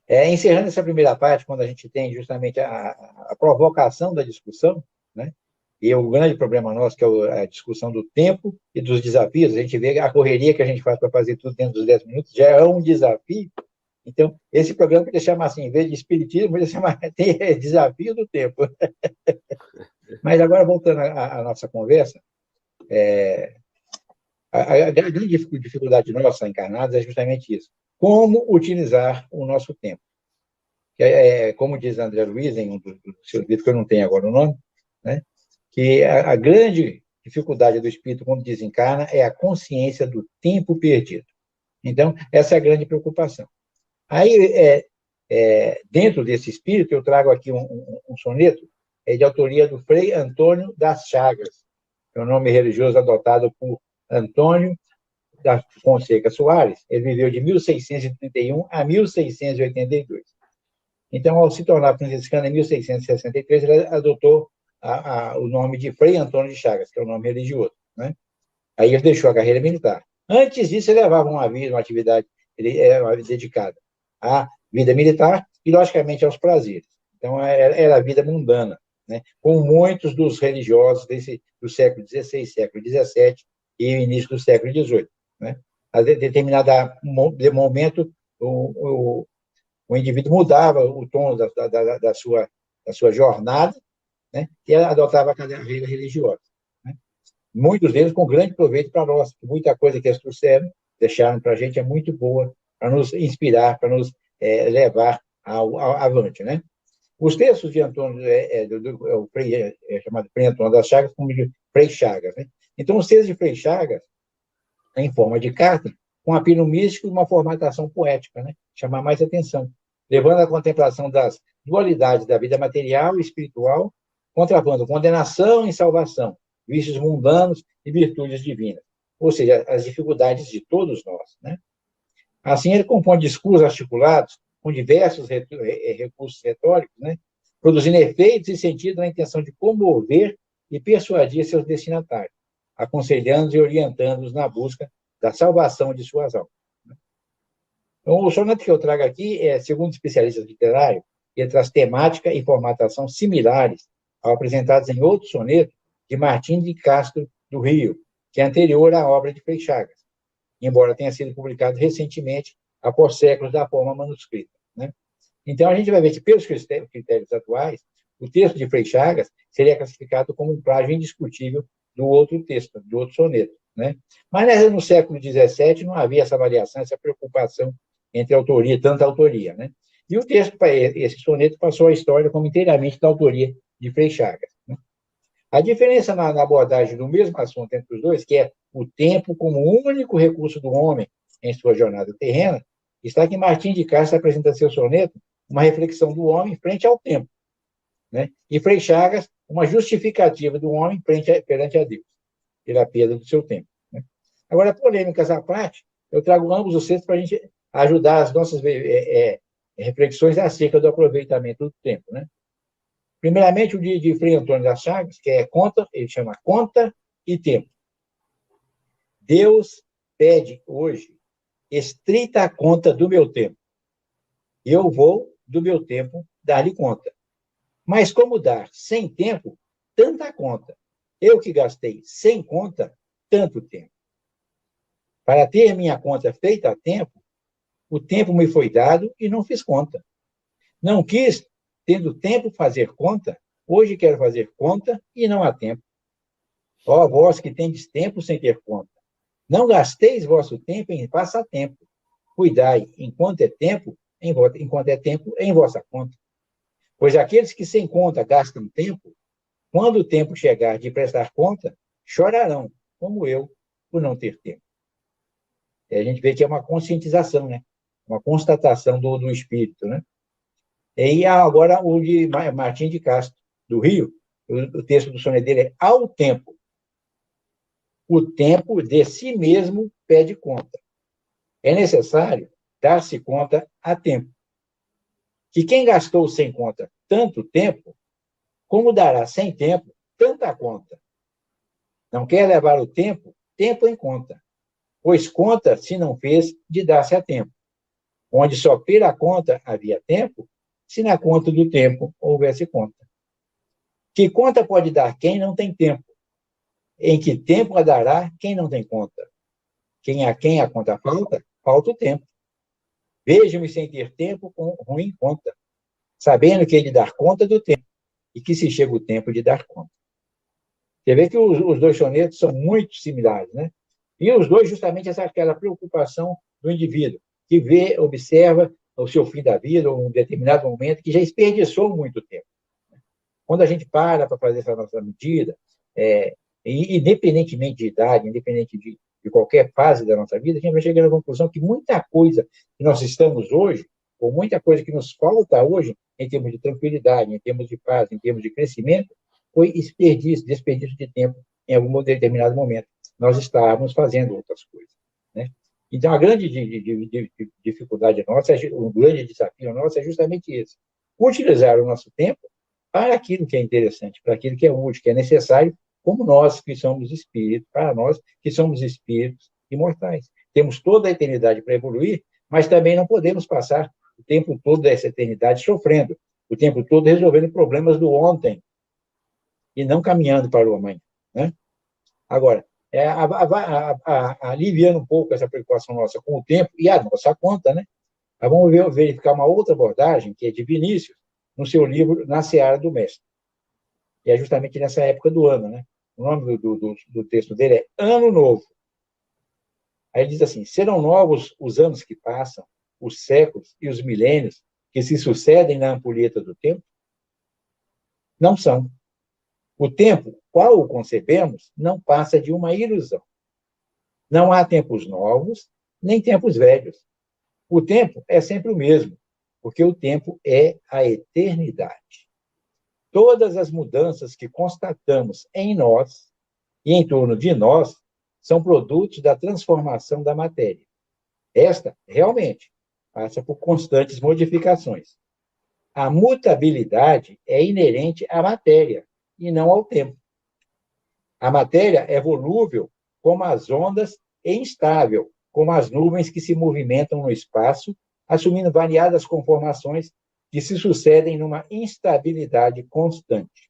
Encerrando essa primeira parte, quando a gente tem justamente a provocação da discussão, né? E o grande problema nosso, que é a discussão do tempo e dos desafios, a gente vê a correria que a gente faz para fazer tudo dentro dos 10 minutos, já é um desafio. Então, esse programa podia chamar assim, em vez de espiritismo, podia chamar desafio do tempo. Mas agora, voltando à nossa conversa, a grande dificuldade nossa, encarnados, é justamente isso. Como utilizar o nosso tempo? Como diz André Luiz, em um dos seus livros, que eu não tenho agora o nome, né? Que a grande dificuldade do espírito quando desencarna é a consciência do tempo perdido. Então, essa é a grande preocupação. Aí, dentro desse espírito, eu trago aqui um soneto de autoria do Frei Antônio das Chagas, que é o nome religioso adotado por Antônio da Fonseca Soares. Ele viveu de 1631 a 1682. Então, ao se tornar franciscano em 1663, ele adotou o nome de Frei Antônio de Chagas, que é o nome religioso, né? Aí ele deixou a carreira militar. Antes disso, ele levava uma atividade dedicada à vida militar e, logicamente, aos prazeres. Então, era a vida mundana, né? Como muitos dos religiosos do século XVI, século XVII e início do século XVIII, né? A determinado momento, o indivíduo mudava o tom da sua jornada, né? E adotava a carreira religiosa, né? Muitos deles com grande proveito para nós. Muita coisa que eles trouxeram, deixaram para a gente, é muito boa para nos inspirar, para nos levar avante, né? Os textos de Antônio, o Frei, chamado Frei Antônio das Chagas, como de Frei Chagas, né? Então, os textos de Frei Chagas, em forma de carta, com apelo místico e uma formatação poética, né? Chamar mais atenção, levando à contemplação das dualidades da vida material e espiritual, contrapondo condenação e salvação, vícios mundanos e virtudes divinas, ou seja, as dificuldades de todos nós, né? Assim, ele compõe discursos articulados com diversos recursos retóricos, né? Produzindo efeitos e sentido na intenção de comover e persuadir seus destinatários, aconselhando-os e orientando-os na busca da salvação de suas almas. Então, o soneto que eu trago aqui segundo especialistas literários, ele traz temática e formatação similares ao apresentados em outro soneto de Martim de Castro do Rio, que é anterior à obra de Frei Chagas, embora tenha sido publicado recentemente, após séculos da forma manuscrita, né? Então, a gente vai ver que, pelos critérios atuais, o texto de Frei Chagas seria classificado como um plágio indiscutível do outro texto, do outro soneto, né? Mas no século XVII não havia essa variação, essa preocupação entre autoria, tanta autoria, né? E o texto, esse soneto, passou a história como inteiramente da autoria de Frei Chagas, né? A diferença na abordagem do mesmo assunto entre os dois, que é o tempo como único recurso do homem em sua jornada terrena, está que Martim de Castro apresenta seu soneto uma reflexão do homem frente ao tempo, né? E Frei Chagas, uma justificativa do homem perante a Deus, pela perda do seu tempo, né? Agora, polêmicas à parte, eu trago ambos os textos para a gente ajudar as nossas reflexões acerca do aproveitamento do tempo, né? Primeiramente, o de Frei Antônio das Chagas, que é conta, ele chama conta e tempo. Deus pede hoje estrita conta do meu tempo. Eu vou, do meu tempo, dar-lhe conta. Mas como dar sem tempo, tanta conta? Eu que gastei sem conta, tanto tempo. Para ter minha conta feita a tempo, o tempo me foi dado e não fiz conta. Não quis, tendo tempo, fazer conta, Hoje quero fazer conta e não há tempo. Ó vós que tendes tempo sem ter conta, não gasteis vosso tempo em passatempo. Cuidai, enquanto é tempo, em vossa conta. Pois aqueles que sem conta gastam tempo, quando o tempo chegar de prestar conta, chorarão, como eu, por não ter tempo. E a gente vê que é uma conscientização, né? Uma constatação do espírito, né? E agora o de Martim de Castro, do Rio, o texto do soneto dele é ao tempo. O tempo de si mesmo pede conta. É necessário dar-se conta a tempo. Que quem gastou sem conta tanto tempo, como dará sem tempo tanta conta? Não quer levar o tempo, tempo em conta. Pois conta se não fez de dar-se a tempo. Onde só pela conta havia tempo, se na conta do tempo houvesse conta. Que conta pode dar quem não tem tempo? Em que tempo a dará quem não tem conta? Quem a conta falta, falta o tempo. Vejo-me sem ter tempo com ruim conta, sabendo que ele dar conta do tempo, e que se chega o tempo de dar conta. Você vê que os dois sonetos são muito similares, né? E os dois, justamente, aquela preocupação do indivíduo, que vê, observa o seu fim da vida, ou um determinado momento, que já desperdiçou muito tempo. Quando a gente para fazer essa nossa medida, independentemente de idade, independente de qualquer fase da nossa vida, a gente vai chegar à conclusão que muita coisa que nós estamos hoje, ou muita coisa que nos falta hoje, em termos de tranquilidade, em termos de paz, em termos de crescimento, foi desperdício de tempo em algum determinado momento. Nós estávamos fazendo outras coisas, né? Então, a grande dificuldade nossa, o grande desafio nosso é justamente esse: utilizar o nosso tempo para aquilo que é interessante, para aquilo que é útil, que é necessário, como nós que somos espíritos, para nós que somos espíritos imortais. Temos toda a eternidade para evoluir, mas também não podemos passar o tempo todo dessa eternidade sofrendo, o tempo todo resolvendo problemas do ontem e não caminhando para o amanhã, né? Agora, aliviando um pouco essa preocupação nossa com o tempo e a nossa conta, né? Vamos verificar uma outra abordagem, que é de Vinícius, no seu livro Na Seara do Mestre. E é justamente nessa época do ano, né? O nome do texto dele é Ano Novo. Aí ele diz assim: serão novos os anos que passam, os séculos e os milênios que se sucedem na ampulheta do tempo? Não são. O tempo, qual o concebemos, não passa de uma ilusão. Não há tempos novos, nem tempos velhos. O tempo é sempre o mesmo, porque o tempo é a eternidade. Todas as mudanças que constatamos em nós e em torno de nós são produtos da transformação da matéria. Esta, realmente, passa por constantes modificações. A mutabilidade é inerente à matéria e não ao tempo. A matéria é volúvel como as ondas e instável como as nuvens que se movimentam no espaço, assumindo variadas conformações que se sucedem numa instabilidade constante.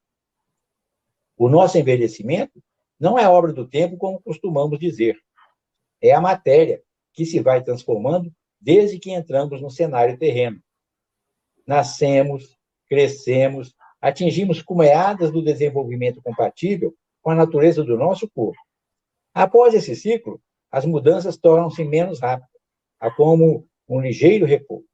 O nosso envelhecimento não é obra do tempo, como costumamos dizer. É a matéria que se vai transformando desde que entramos no cenário terreno. Nascemos, crescemos, atingimos cumeadas do desenvolvimento compatível com a natureza do nosso corpo. Após esse ciclo, as mudanças tornam-se menos rápidas, como um ligeiro repouso.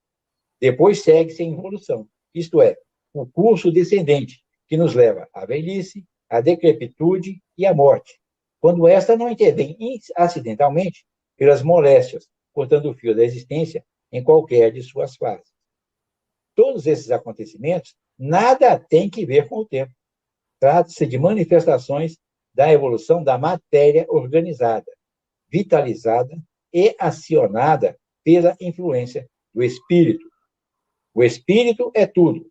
Depois segue-se a involução, isto é, o curso descendente, que nos leva à velhice, à decrepitude e à morte, quando esta não intervém acidentalmente pelas moléstias, cortando o fio da existência em qualquer de suas fases. Todos esses acontecimentos nada têm que ver com o tempo. Trata-se de manifestações da evolução da matéria organizada, vitalizada e acionada pela influência do espírito. O espírito é tudo.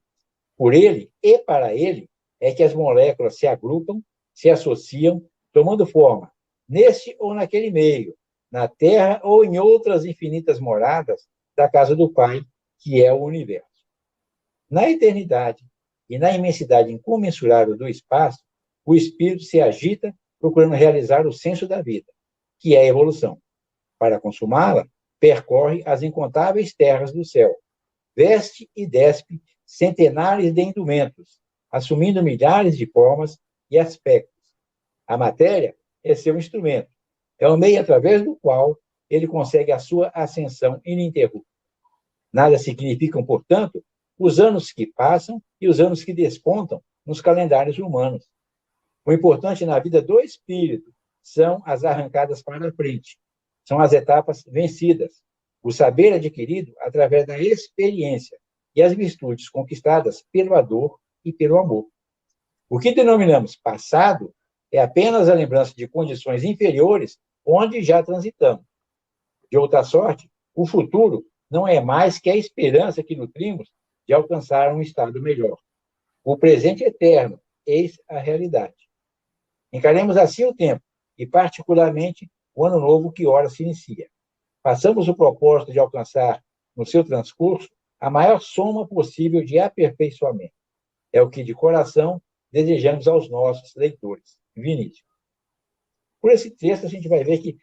Por ele e para ele é que as moléculas se agrupam, se associam, tomando forma, neste ou naquele meio, na Terra ou em outras infinitas moradas da casa do Pai, que é o universo. Na eternidade e na imensidade incomensurável do espaço, o espírito se agita procurando realizar o senso da vida, que é a evolução. Para consumá-la, percorre as incontáveis terras do céu, veste e despe centenares de indumentos, assumindo milhares de formas e aspectos. A matéria é seu instrumento, é o meio através do qual ele consegue a sua ascensão ininterrupta. Nada significam, portanto, os anos que passam e os anos que despontam nos calendários humanos. O importante na vida do espírito são as arrancadas para a frente, são as etapas vencidas, o saber adquirido através da experiência e as virtudes conquistadas pela dor e pelo amor. O que denominamos passado é apenas a lembrança de condições inferiores onde já transitamos. De outra sorte, o futuro não é mais que a esperança que nutrimos de alcançar um estado melhor. O presente eterno, eis a realidade. Encaremos assim o tempo, e particularmente o ano novo que ora se inicia. Façamos o propósito de alcançar, no seu transcurso, a maior soma possível de aperfeiçoamento. É o que, de coração, desejamos aos nossos leitores. Vinícius. Por esse texto, a gente vai ver que,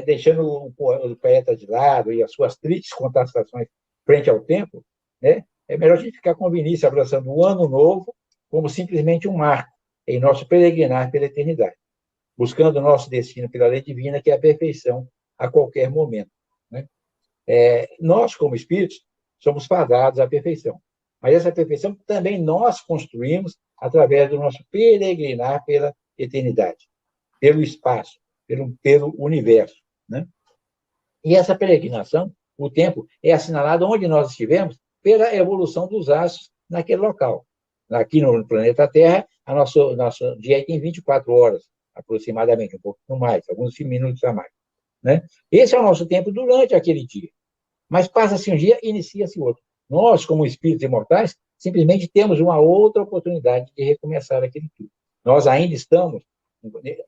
deixando o poeta de lado e as suas tristes contestações frente ao tempo, né, é melhor a gente ficar com o Vinícius abraçando o ano novo como simplesmente um marco em nosso peregrinar pela eternidade, buscando o nosso destino pela lei divina, que é a perfeição a qualquer momento. Né? Nós, como espíritos, somos fadados à perfeição, mas essa perfeição também nós construímos através do nosso peregrinar pela eternidade, pelo espaço, pelo universo. Né? E essa peregrinação, o tempo, é assinalado onde nós estivemos pela evolução dos astros naquele local. Aqui no planeta Terra, nosso dia tem 24 horas, aproximadamente, um pouco mais, alguns minutos a mais. Né? Esse é o nosso tempo durante aquele dia. Mas passa-se um dia e inicia-se outro. Nós, como espíritos imortais, simplesmente temos uma outra oportunidade de recomeçar aquele tudo. Nós ainda estamos,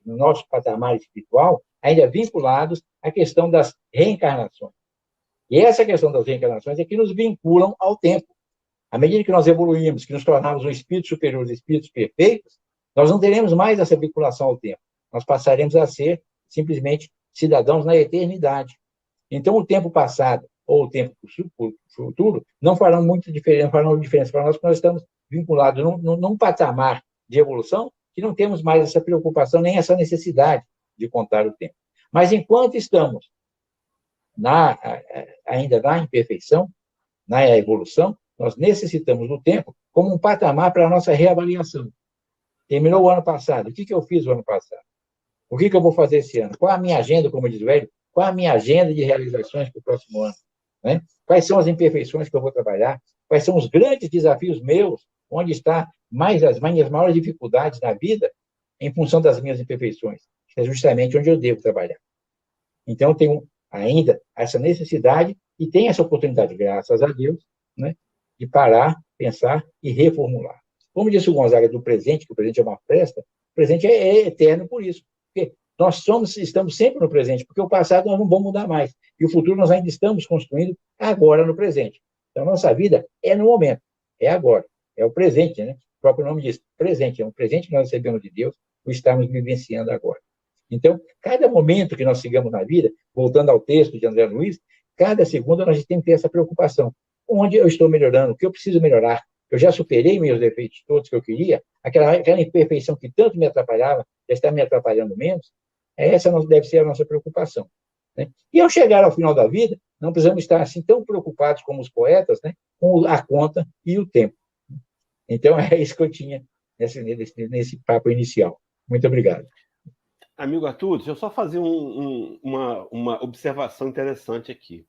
no nosso patamar espiritual, ainda vinculados à questão das reencarnações. E essa questão das reencarnações é que nos vinculam ao tempo. À medida que nós evoluímos, que nos tornamos um espírito superior, espíritos perfeitos, nós não teremos mais essa vinculação ao tempo. Nós passaremos a ser simplesmente cidadãos na eternidade. Então, o tempo passado ou o tempo futuro não farão muito diferença, não farão diferença para nós, porque nós estamos vinculados num patamar de evolução que não temos mais essa preocupação nem essa necessidade de contar o tempo. Mas enquanto estamos ainda na imperfeição, na evolução, nós necessitamos do tempo como um patamar para a nossa reavaliação. Terminou o ano passado, o que eu fiz o ano passado? O que eu vou fazer esse ano? Qual a minha agenda, como diz o velho? Qual a minha agenda de realizações para o próximo ano? Né? Quais são as imperfeições que eu vou trabalhar? Quais são os grandes desafios meus? Onde estão as minhas maiores dificuldades na vida em função das minhas imperfeições? Que é justamente onde eu devo trabalhar. Então, eu tenho ainda essa necessidade e tenho essa oportunidade, graças a Deus, né, de parar, pensar e reformular. Como disse o Gonzaga do presente, que o presente é uma festa, o presente é eterno por isso. Porque nós estamos sempre no presente, porque o passado nós não vamos mudar mais. E o futuro nós ainda estamos construindo agora no presente. Então, nossa vida é no momento, é agora, é o presente, né? O próprio nome diz presente, é um presente que nós recebemos de Deus, o estamos vivenciando agora. Então, cada momento que nós sigamos na vida, voltando ao texto de André Luiz, cada segundo nós temos que ter essa preocupação. Onde eu estou melhorando? O que eu preciso melhorar? Eu já superei meus defeitos todos que eu queria? Aquela imperfeição que tanto me atrapalhava, já está me atrapalhando menos? Essa deve ser a nossa preocupação. Né? E ao chegar ao final da vida, não precisamos estar assim tão preocupados como os poetas, né, com a conta e o tempo. Então, é isso que eu tinha nesse papo inicial. Muito obrigado. Amigo Arthur, deixa eu só fazer uma observação interessante aqui.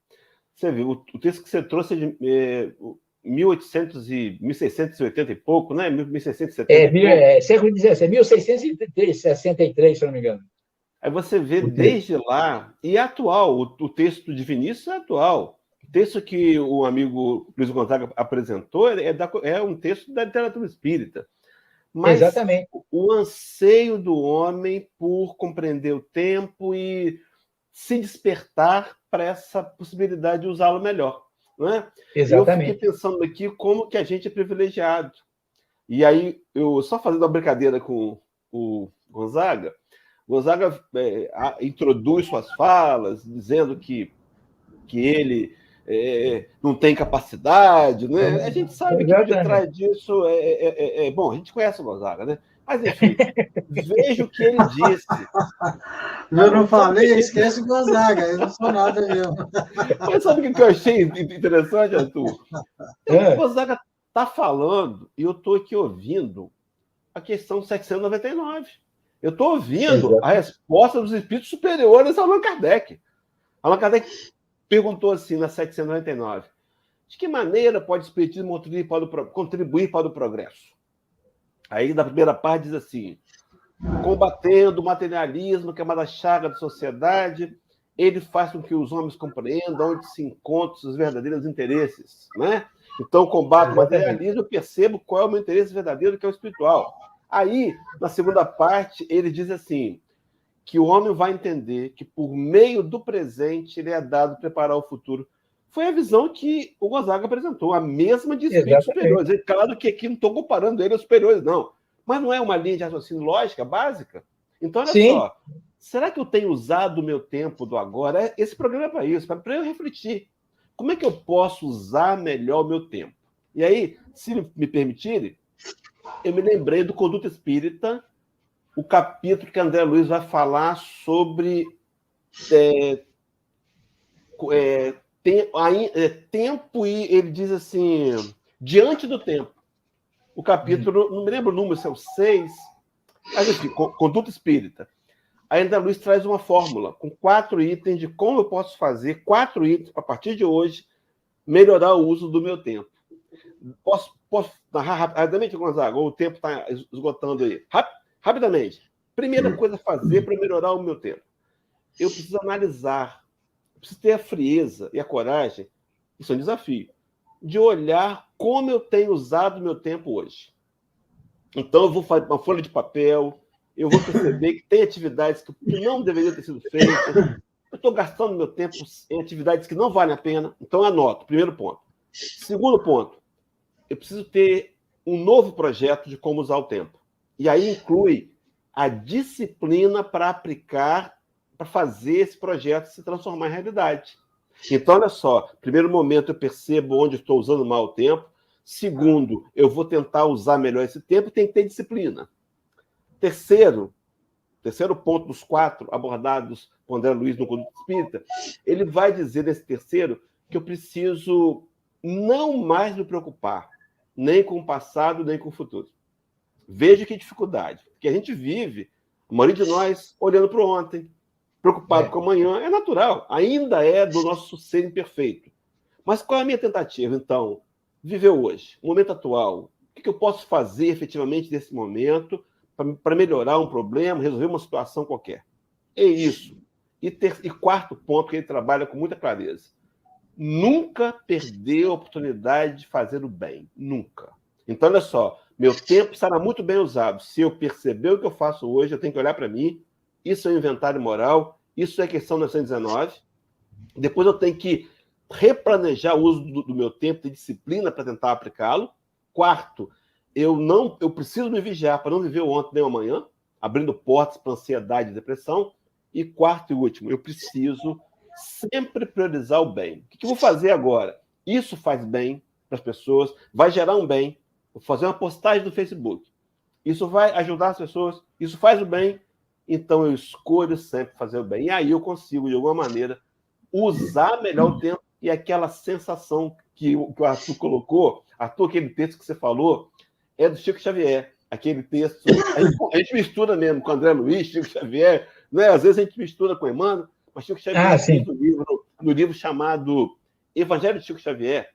Você viu, o texto que você trouxe é de 1680 e pouco, né? 1670 século XVI, 1663, se não me engano. Aí você vê desde lá, e é atual, o texto de Vinícius é atual. O texto que o amigo Luiz Gonzaga apresentou é um texto da literatura espírita. Mas exatamente. O anseio do homem por compreender o tempo e se despertar para essa possibilidade de usá-lo melhor. Não é? Exatamente. Eu fiquei pensando aqui como que a gente é privilegiado. E aí, eu só fazendo uma brincadeira com o Gonzaga, introduz suas falas, dizendo que ele não tem capacidade, né? A gente sabe que por detrás disso bom, a gente conhece o Gonzaga, né? Mas, enfim, veja o que ele disse. Eu não falei, esquece o Gonzaga, eu não sou nada mesmo. Mas sabe o que eu achei interessante, Arthur? O Gonzaga está falando e eu estou aqui ouvindo a questão 799. Eu estou ouvindo a resposta dos espíritos superiores a Allan Kardec. Allan Kardec perguntou assim, na 799, de que maneira pode o espiritismo contribuir para o progresso? Aí, na primeira parte, diz assim, combatendo o materialismo, que é uma das chagas da sociedade, ele faz com que os homens compreendam onde se encontram os seus verdadeiros interesses, né? Então, combate o materialismo, eu percebo qual é o meu interesse verdadeiro, que é o espiritual. Aí, na segunda parte, ele diz assim, que o homem vai entender que, por meio do presente, ele é dado preparar o futuro. Foi a visão que o Gonzaga apresentou, a mesma de espíritos superiores. É claro que aqui não estou comparando ele aos superiores, não. Mas não é uma linha de raciocínio lógica básica? Então, olha só, será que eu tenho usado o meu tempo do agora? Esse programa é para isso, para eu refletir. Como é que eu posso usar melhor o meu tempo? E aí, se me permitirem, eu me lembrei do Conduta Espírita, o capítulo que André Luiz vai falar sobre tempo, e ele diz assim, diante do tempo. O capítulo, não me lembro o número, se é o 6, mas enfim, Conduta Espírita. Aí André Luiz traz uma fórmula com 4 itens de como eu posso fazer 4 itens, a partir de hoje, melhorar o uso do meu tempo. Posso narrar rapidamente, Gonzaga? Ou o tempo está esgotando aí? Rapidamente. Primeira coisa a fazer para melhorar o meu tempo. Eu preciso analisar, eu preciso ter a frieza e a coragem, isso é um desafio, de olhar como eu tenho usado o meu tempo hoje. Então, eu vou fazer uma folha de papel, eu vou perceber que tem atividades que não deveriam ter sido feitas, eu estou gastando meu tempo em atividades que não valem a pena, então anoto, primeiro ponto. Segundo ponto, eu preciso ter um novo projeto de como usar o tempo. E aí inclui a disciplina para aplicar, para fazer esse projeto se transformar em realidade. Então, olha só, primeiro momento eu percebo onde estou usando mal o tempo. Segundo, eu vou tentar usar melhor esse tempo e tem que ter disciplina. Terceiro ponto dos 4 abordados por André Luiz no Conduta Espírita, ele vai dizer nesse terceiro que eu preciso não mais me preocupar nem com o passado, nem com o futuro. Veja que dificuldade, porque a gente vive, a maioria de nós, olhando para o ontem, preocupado com amanhã, é natural, ainda é do nosso ser imperfeito. Mas qual é a minha tentativa, então? Viver hoje, o momento atual. O que eu posso fazer efetivamente nesse momento para melhorar um problema, resolver uma situação qualquer? É isso. E quarto ponto, que ele trabalha com muita clareza. Nunca perder a oportunidade de fazer o bem. Nunca. Então, olha só, meu tempo será muito bem usado. Se eu perceber o que eu faço hoje, eu tenho que olhar para mim. Isso é um inventário moral. Isso é questão 919. Depois eu tenho que replanejar o uso do meu tempo, ter disciplina para tentar aplicá-lo. Quarto, eu preciso me vigiar para não viver o ontem nem o amanhã, abrindo portas para ansiedade e depressão. E quarto e último, eu preciso sempre priorizar o bem. O que eu vou fazer agora? Isso faz bem para as pessoas, vai gerar um bem. Vou fazer uma postagem no Facebook. Isso vai ajudar as pessoas, isso faz o bem, então eu escolho sempre fazer o bem. E aí eu consigo, de alguma maneira, usar melhor o tempo e aquela sensação que o Arthur colocou. Arthur, aquele texto que você falou, é do Chico Xavier. Aquele texto, a gente mistura mesmo com André Luiz, Chico Xavier, né? Às vezes a gente mistura com Emmanuel, mas Chico Xavier fez no livro chamado Evangelho de Chico Xavier,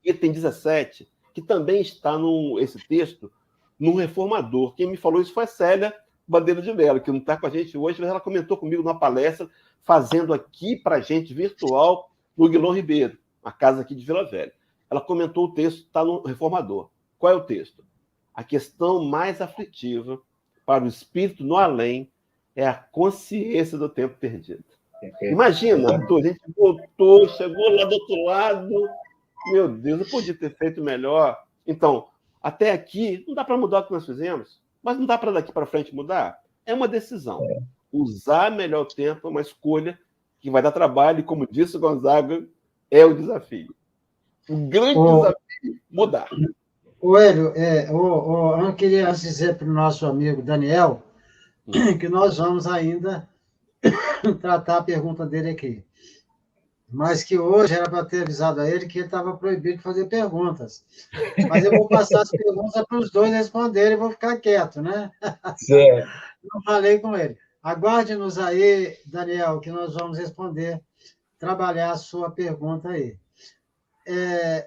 item 17, que também está esse texto no Reformador. Quem me falou isso foi a Célia Bandeira de Mello, que não está com a gente hoje, mas ela comentou comigo numa palestra, fazendo aqui para a gente virtual no Guilherme Ribeiro, a casa aqui de Vila Velha. Ela comentou o texto, está no Reformador. Qual é o texto? A questão mais aflitiva para o espírito no além é a consciência do tempo perdido. Imagina, Arthur, a gente voltou, chegou lá do outro lado, meu Deus, eu podia ter feito melhor. Então, até aqui, não dá para mudar o que nós fizemos, mas não dá para daqui para frente mudar. É uma decisão. Usar melhor o tempo é uma escolha que vai dar trabalho, e como disse o Gonzaga, é o desafio. O grande desafio mudar. O Hélio, eu queria dizer para o nosso amigo Daniel que nós vamos ainda tratar a pergunta dele aqui. Mas que hoje era para ter avisado a ele que ele estava proibido de fazer perguntas. Mas eu vou passar as perguntas para os dois responderem e vou ficar quieto, né? Certo. Não falei com ele. Aguarde-nos aí, Daniel, que nós vamos responder, trabalhar a sua pergunta aí.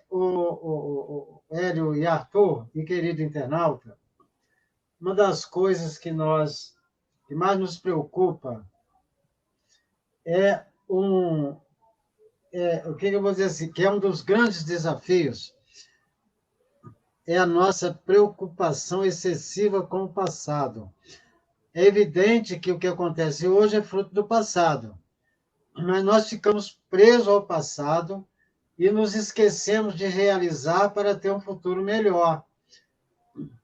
O Hélio e Arthur, e querido internauta, uma das coisas que mais nos preocupa o que eu vou dizer assim, que é um dos grandes desafios, é a nossa preocupação excessiva com o passado. É evidente que o que acontece hoje é fruto do passado, mas nós ficamos presos ao passado e nos esquecemos de realizar para ter um futuro melhor.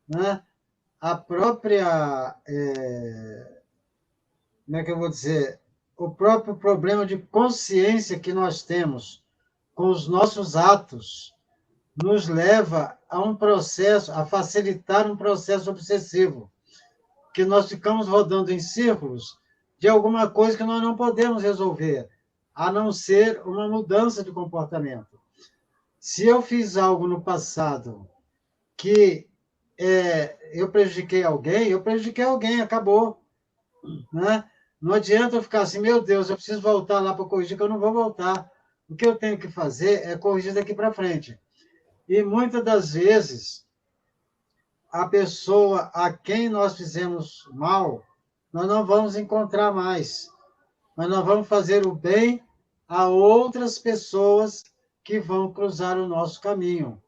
Né? A própria... como é que eu vou dizer? O próprio problema de consciência que nós temos com os nossos atos nos leva a um processo, a facilitar um processo obsessivo, que nós ficamos rodando em círculos de alguma coisa que nós não podemos resolver, a não ser uma mudança de comportamento. Se eu fiz algo no passado que eu prejudiquei alguém, acabou. Né? Não adianta eu ficar assim, meu Deus, eu preciso voltar lá para corrigir, que eu não vou voltar. O que eu tenho que fazer é corrigir daqui para frente. E muitas das vezes, a pessoa a quem nós fizemos mal, nós não vamos encontrar mais. Mas nós vamos fazer o bem a outras pessoas que vão cruzar o nosso caminho.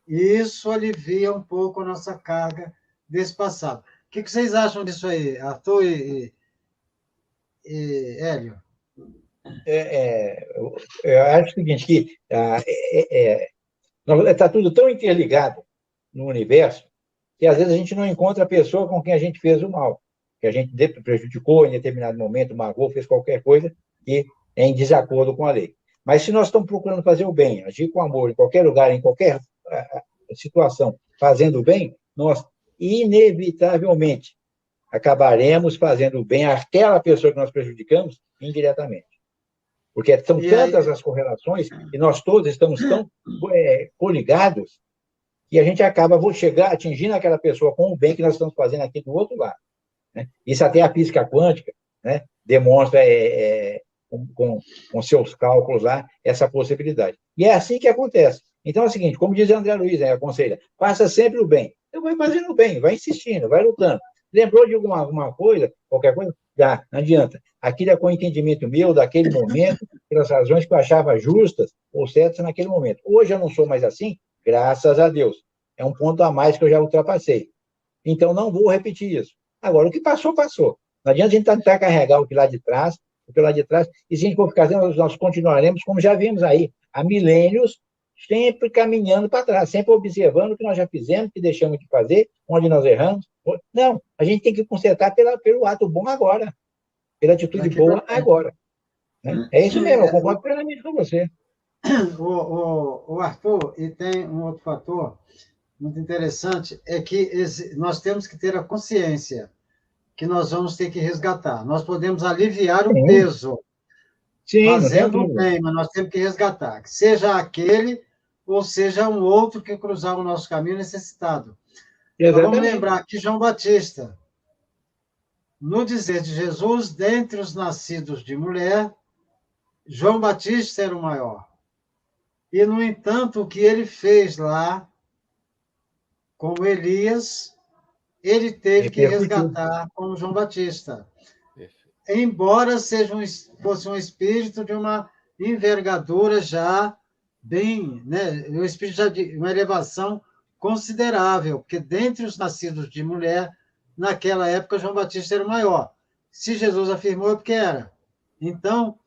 E isso alivia um pouco a nossa carga desse passado. O que vocês acham disso aí, Arthur e Hélio? Eu acho o seguinte, que está tudo tão interligado no universo que às vezes a gente não encontra a pessoa com quem a gente fez o mal, que a gente prejudicou em determinado momento, magoou, fez qualquer coisa que é em desacordo com a lei. Mas se nós estamos procurando fazer o bem, agir com amor em qualquer lugar, em qualquer situação, fazendo o bem, nós inevitavelmente acabaremos fazendo o bem àquela pessoa que nós prejudicamos indiretamente. Porque são tantas as correlações e nós todos estamos tão coligados que a gente acaba atingindo aquela pessoa com o bem que nós estamos fazendo aqui do outro lado. Né? Isso até a física quântica, né, demonstra com seus cálculos lá essa possibilidade. E é assim que acontece. Então é o seguinte, como diz André Luiz, aconselha, faça sempre o bem. Então vai fazendo o bem, vai insistindo, vai lutando. Lembrou de alguma coisa, qualquer coisa? Não adianta. Aquilo é com o entendimento meu, daquele momento, pelas razões que eu achava justas ou certas naquele momento. Hoje eu não sou mais assim, graças a Deus. É um ponto a mais que eu já ultrapassei. Então não vou repetir isso. Agora, o que passou, passou. Não adianta a gente tentar carregar o que lá de trás, e se a gente for ficar fazendo, nós continuaremos, como já vimos aí, há milênios, sempre caminhando para trás, sempre observando o que nós já fizemos, o que deixamos de fazer, onde nós erramos. Não, a gente tem que consertar pelo ato bom agora, pela atitude boa agora. Né? É isso mesmo, eu concordo plenamente com você. O Arthur, e tem um outro fator muito interessante, é que nós temos que ter a consciência que nós vamos ter que resgatar. Nós podemos aliviar o peso fazendo o bem, mas nós temos que resgatar, que seja aquele ou seja um outro que cruzar o nosso caminho necessitado. Vamos lembrar que João Batista, no dizer de Jesus, dentre os nascidos de mulher, João Batista era o maior. E, no entanto, o que ele fez lá, como Elias, ele teve que resgatar como João Batista. Embora fosse um espírito de uma envergadura já bem, né, um espírito já de uma elevação considerável, porque dentre os nascidos de mulher, naquela época, João Batista era o maior. Se Jesus afirmou, é porque era. Então,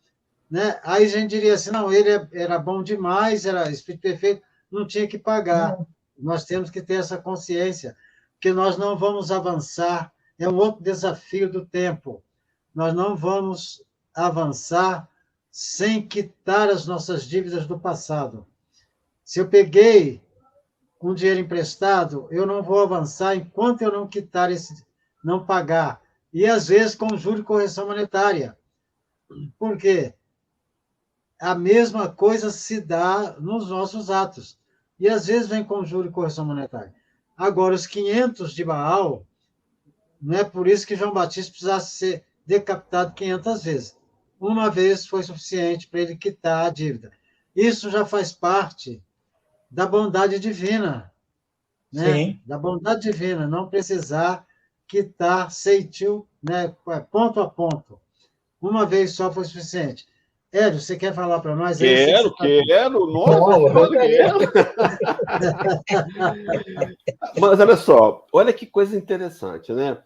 né, aí a gente diria assim, não, ele era bom demais, era espírito perfeito, não tinha que pagar. Não. Nós temos que ter essa consciência, que nós não vamos avançar, é um outro desafio do tempo. Nós não vamos avançar sem quitar as nossas dívidas do passado. Se eu peguei um dinheiro emprestado, eu não vou avançar enquanto eu não quitar não pagar. E, às vezes, com juros e correção monetária. Por quê? A mesma coisa se dá nos nossos atos. E, às vezes, vem com juros e correção monetária. Agora, os 500 de Baal, não é por isso que João Batista precisasse ser decapitado 500 vezes. Uma vez foi suficiente para ele quitar a dívida. Isso já faz parte da bondade divina, né? Sim. Da bondade divina, não precisar quitar ceitil, né? Ponto a ponto. Uma vez só foi suficiente. Hélio, você quer falar para nós? Quero. Nossa, quero. Mas olha só, olha que coisa interessante, né?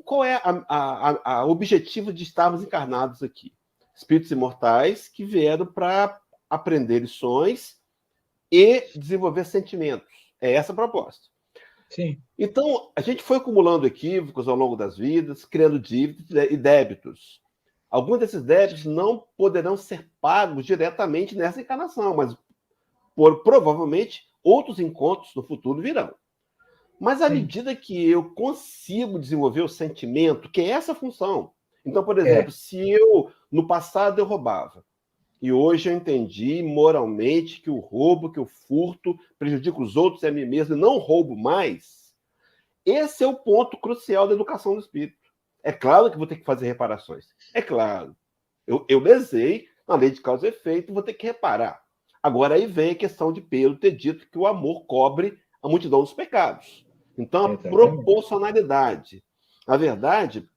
Qual é o objetivo de estarmos encarnados aqui? Espíritos imortais que vieram para aprender lições e desenvolver sentimentos. É essa a proposta. Sim. Então, a gente foi acumulando equívocos ao longo das vidas, criando dívidas e débitos. Alguns desses débitos não poderão ser pagos diretamente nessa encarnação, mas provavelmente outros encontros no futuro virão. Mas à medida que eu consigo desenvolver o sentimento, que é essa função. Então, por exemplo, se eu, no passado, eu roubava, e hoje eu entendi moralmente que o roubo, que o furto prejudica os outros e a mim mesmo, e não roubo mais, esse é o ponto crucial da educação do espírito. É claro que vou ter que fazer reparações. É claro. Eu lesei, na lei de causa e efeito, vou ter que reparar. Agora aí vem a questão de Pedro ter dito que o amor cobre a multidão dos pecados. Então, a proporcionalidade. Na verdade,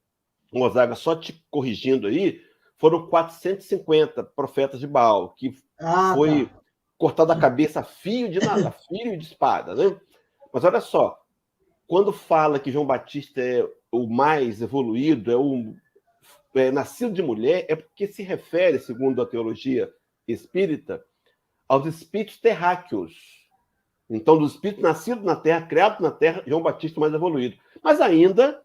Gonzaga, só te corrigindo aí, foram 450 profetas de Baal, que foi cortado a cabeça a fio de espada, né? Mas olha só, quando fala que João Batista é o mais evoluído, é nascido de mulher, é porque se refere, segundo a teologia espírita, aos espíritos terráqueos. Então, dos espíritos nascidos na Terra, criados na Terra, João Batista mais evoluído. Mas ainda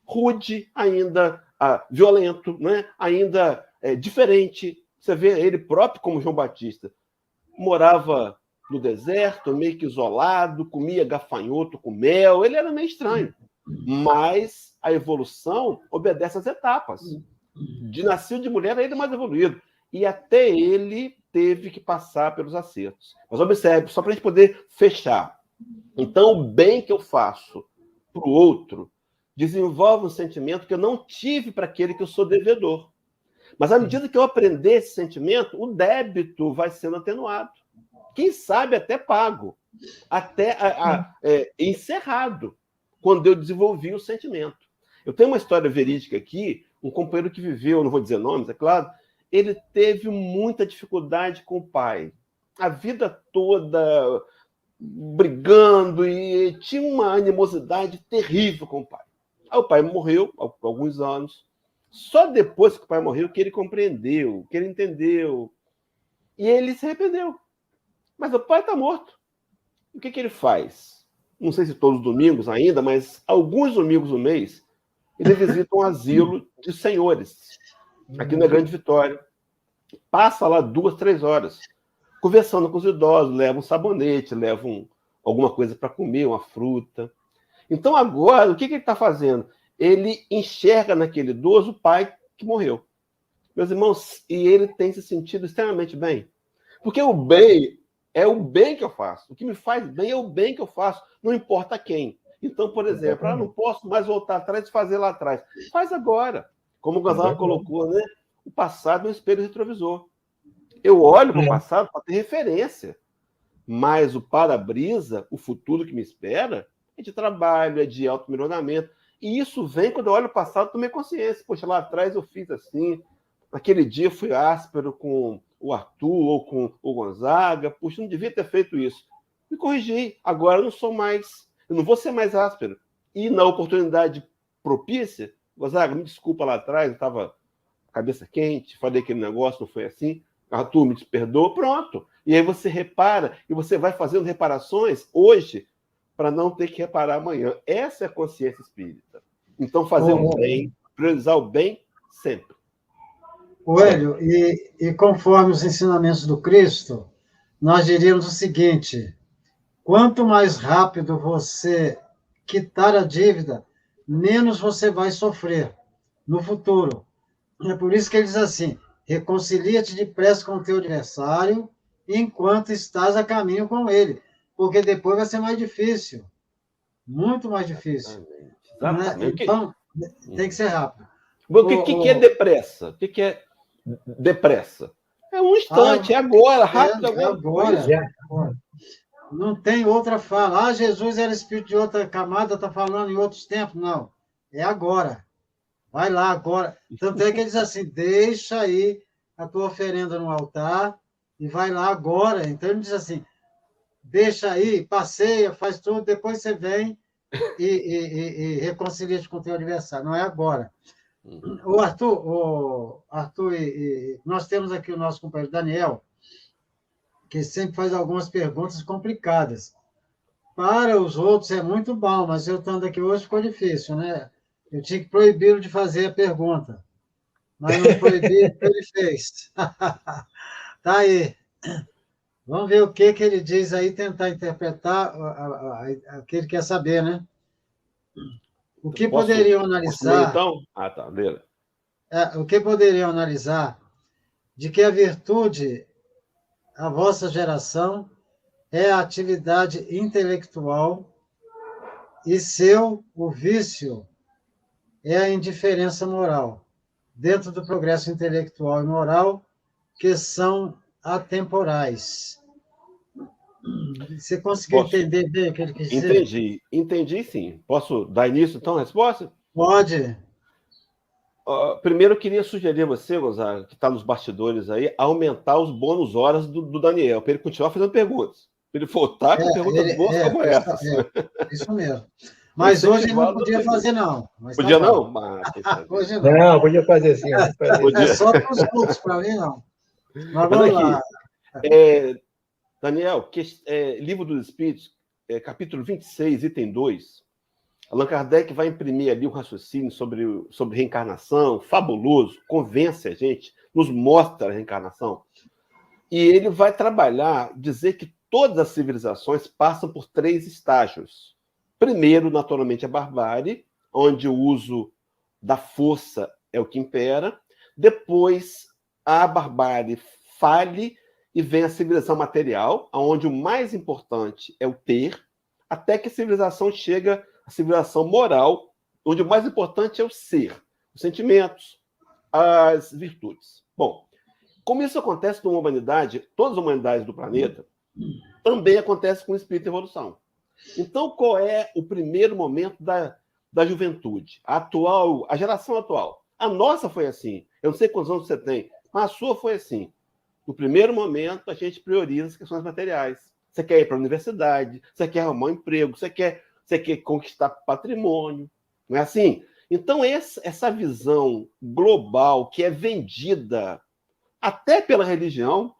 rude, ainda violento, né? Ainda diferente. Você vê ele próprio como João Batista. Morava no deserto, meio que isolado, comia gafanhoto com mel. Ele era meio estranho. Mas a evolução obedece às etapas. De nascido de mulher, ele mais evoluído. E até ele teve que passar pelos acertos. Mas observe, só para a gente poder fechar. Então, o bem que eu faço para o outro desenvolve um sentimento que eu não tive para aquele que eu sou devedor. Mas à medida que eu aprender esse sentimento, o débito vai sendo atenuado. Quem sabe até pago. Até encerrado, quando eu desenvolvi o sentimento. Eu tenho uma história verídica aqui, um companheiro que viveu, não vou dizer nomes, é claro, ele teve muita dificuldade com o pai. A vida toda brigando e tinha uma animosidade terrível com o pai. Aí o pai morreu há alguns anos. Só depois que o pai morreu que ele compreendeu, que ele entendeu. E ele se arrependeu. Mas o pai está morto. O que ele faz? Não sei se todos os domingos ainda, mas alguns domingos no mês, ele visita um asilo de senhores, aqui na Grande Vitória. Passa lá 2, 3 horas, conversando com os idosos, leva um sabonete, leva alguma coisa para comer, uma fruta. Então, agora, o que ele está fazendo? Ele enxerga naquele idoso o pai que morreu. Meus irmãos, e ele tem se sentido extremamente bem. Porque o bem é o bem que eu faço. O que me faz bem é o bem que eu faço, não importa quem. Então, por exemplo, não posso mais voltar atrás e fazer lá atrás. Faz agora. Como o Gonzaga colocou, né? O passado é um espelho retrovisor. Eu olho para o passado para ter referência. Mas o para-brisa, o futuro que me espera, é de trabalho, é de auto-melhoramento. E isso vem quando eu olho o passado e tomei consciência. Poxa, lá atrás eu fiz assim. Naquele dia eu fui áspero com o Arthur ou com o Gonzaga. Puxa, não devia ter feito isso. Me corrigi. Agora eu não sou mais... Eu não vou ser mais áspero. E na oportunidade propícia, Gonzaga, me desculpa lá atrás, eu estava cabeça quente, falei aquele negócio, não foi assim. Arthur, me perdoa, pronto. E aí você repara, e você vai fazendo reparações hoje para não ter que reparar amanhã. Essa é a consciência espírita. Então, fazer o bem, priorizar o bem sempre. Hélio, e conforme os ensinamentos do Cristo, nós diríamos o seguinte: quanto mais rápido você quitar a dívida, menos você vai sofrer no futuro. É por isso que ele diz assim: reconcilia-te depressa com o teu adversário enquanto estás a caminho com ele, porque depois vai ser mais difícil, muito mais difícil. Exatamente. Então, tem que ser rápido. O que é depressa? O que é depressa? É um instante, é agora, rápido agora. Agora. Não tem outra fala. Jesus era espírito de outra camada, está falando em outros tempos. Não, é agora. Vai lá agora. Tanto é que ele diz assim: deixa aí a tua oferenda no altar e vai lá agora. Então ele diz assim: deixa aí, passeia, faz tudo, depois você vem e reconcilia-te com o teu adversário. Não é agora. Arthur, nós temos aqui o nosso companheiro Daniel, que sempre faz algumas perguntas complicadas. Para os outros é muito bom, mas eu estando aqui hoje ficou difícil, né? Eu tinha que proibi-lo de fazer a pergunta, mas não proibi, ele fez. Tá aí. Vamos ver o que ele diz aí, tentar interpretar o que ele quer saber, né? O que poderiam analisar... Então? Ah, tá, dele. O que poderiam analisar de que a virtude, a vossa geração, é a atividade intelectual e o vício é a indiferença moral, dentro do progresso intelectual e moral, que são atemporais. Você conseguiu entender bem o que ele quis dizer? Entendi sim. Posso dar início, então, à resposta? Pode. Primeiro, eu queria sugerir a você, Gonzaga, que está nos bastidores aí, aumentar os bônus horas do Daniel, para ele continuar fazendo perguntas. Para ele voltar com perguntas boas como essas. Isso mesmo. Mas hoje ele não podia fazer, não. Podia não? Hoje não. Não, podia fazer sim. É só para os outros, para mim não. Mas vamos lá. Daniel, Livro dos Espíritos, capítulo 26, item 2, Allan Kardec vai imprimir ali um raciocínio sobre reencarnação, fabuloso, convence a gente, nos mostra a reencarnação. E ele vai trabalhar, dizer que todas as civilizações passam por 3 estágios. Primeiro, naturalmente, a barbárie, onde o uso da força é o que impera. Depois, a barbárie fale e vem a civilização material, onde o mais importante é o ter, até que a civilização chega à civilização moral, onde o mais importante é o ser, os sentimentos, as virtudes. Bom, como isso acontece numa humanidade, todas as humanidades do planeta, também acontece com o espírito de evolução. Então, qual é o primeiro momento da juventude? A geração atual. A nossa foi assim. Eu não sei quantos anos você tem, mas a sua foi assim. No primeiro momento, a gente prioriza as questões materiais. Você quer ir para a universidade, você quer arrumar um emprego, você quer conquistar patrimônio. Não é assim? Então, essa visão global que é vendida até pela religião,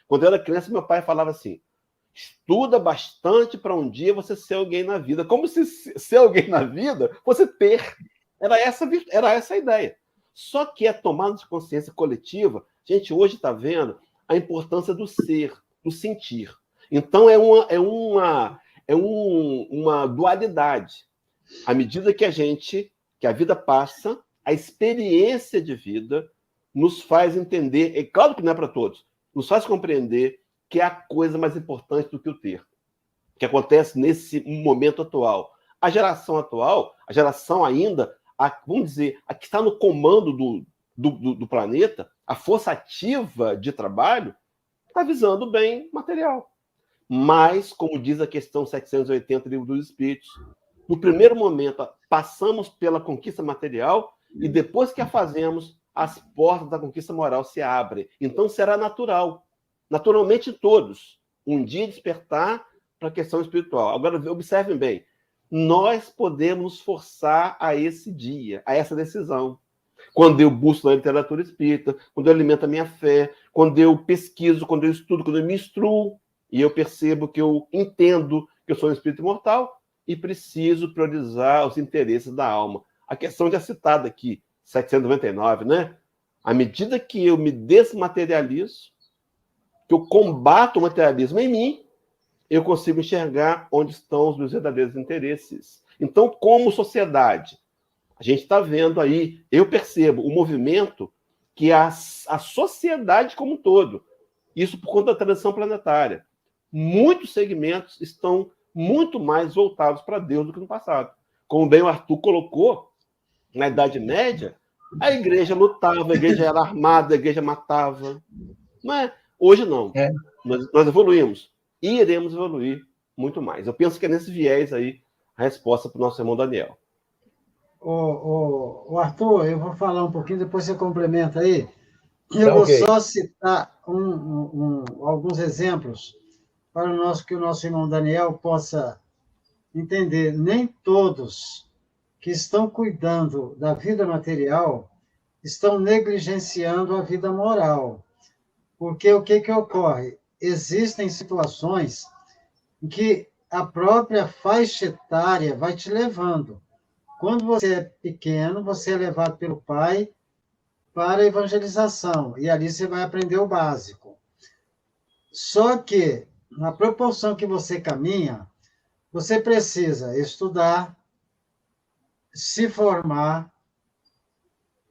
quando eu era criança, meu pai falava assim: estuda bastante para um dia você ser alguém na vida. Como se ser alguém na vida fosse ter. Era essa a ideia. Só que a tomada de consciência coletiva, a gente hoje está vendo a importância do ser, do sentir. Então, é uma dualidade. À medida que a vida passa, a experiência de vida nos faz entender, é claro que não é para todos, nos faz compreender que é a coisa mais importante do que o ter, que acontece nesse momento atual. A geração atual, a geração ainda, vamos dizer, a que está no comando do planeta, a força ativa de trabalho, está visando o bem material. Mas, como diz a questão 780 do Livro dos Espíritos, no primeiro momento, passamos pela conquista material e depois que a fazemos, as portas da conquista moral se abrem. Então, será natural. Naturalmente, todos. Um dia despertar para a questão espiritual. Agora, observem bem. Nós podemos nos forçar a esse dia, a essa decisão. Quando eu busco na literatura espírita, quando eu alimento a minha fé, quando eu pesquiso, quando eu estudo, quando eu me instruo, e eu percebo que eu entendo que eu sou um espírito imortal e preciso priorizar os interesses da alma. A questão já citada aqui, 799, né? À medida que eu me desmaterializo, que eu combato o materialismo em mim, eu consigo enxergar onde estão os meus verdadeiros interesses. Então, como sociedade, a gente está vendo aí, eu percebo o movimento que a sociedade como um todo, isso por conta da transição planetária, muitos segmentos estão muito mais voltados para Deus do que no passado. Como bem o Arthur colocou, na Idade Média, a igreja lutava, a igreja era armada, a igreja matava. Não é? Hoje não. Nós evoluímos. E iremos evoluir muito mais. Eu penso que é nesse viés aí a resposta para o nosso irmão Daniel. O Arthur, eu vou falar um pouquinho, depois você complementa aí. Eu vou só citar alguns exemplos para que o nosso irmão Daniel possa entender. Nem todos que estão cuidando da vida material estão negligenciando a vida moral. Porque o que ocorre? Existem situações em que a própria faixa etária vai te levando. Quando você é pequeno, você é levado pelo pai para a evangelização, e ali você vai aprender o básico. Só que, na proporção que você caminha, você precisa estudar, se formar,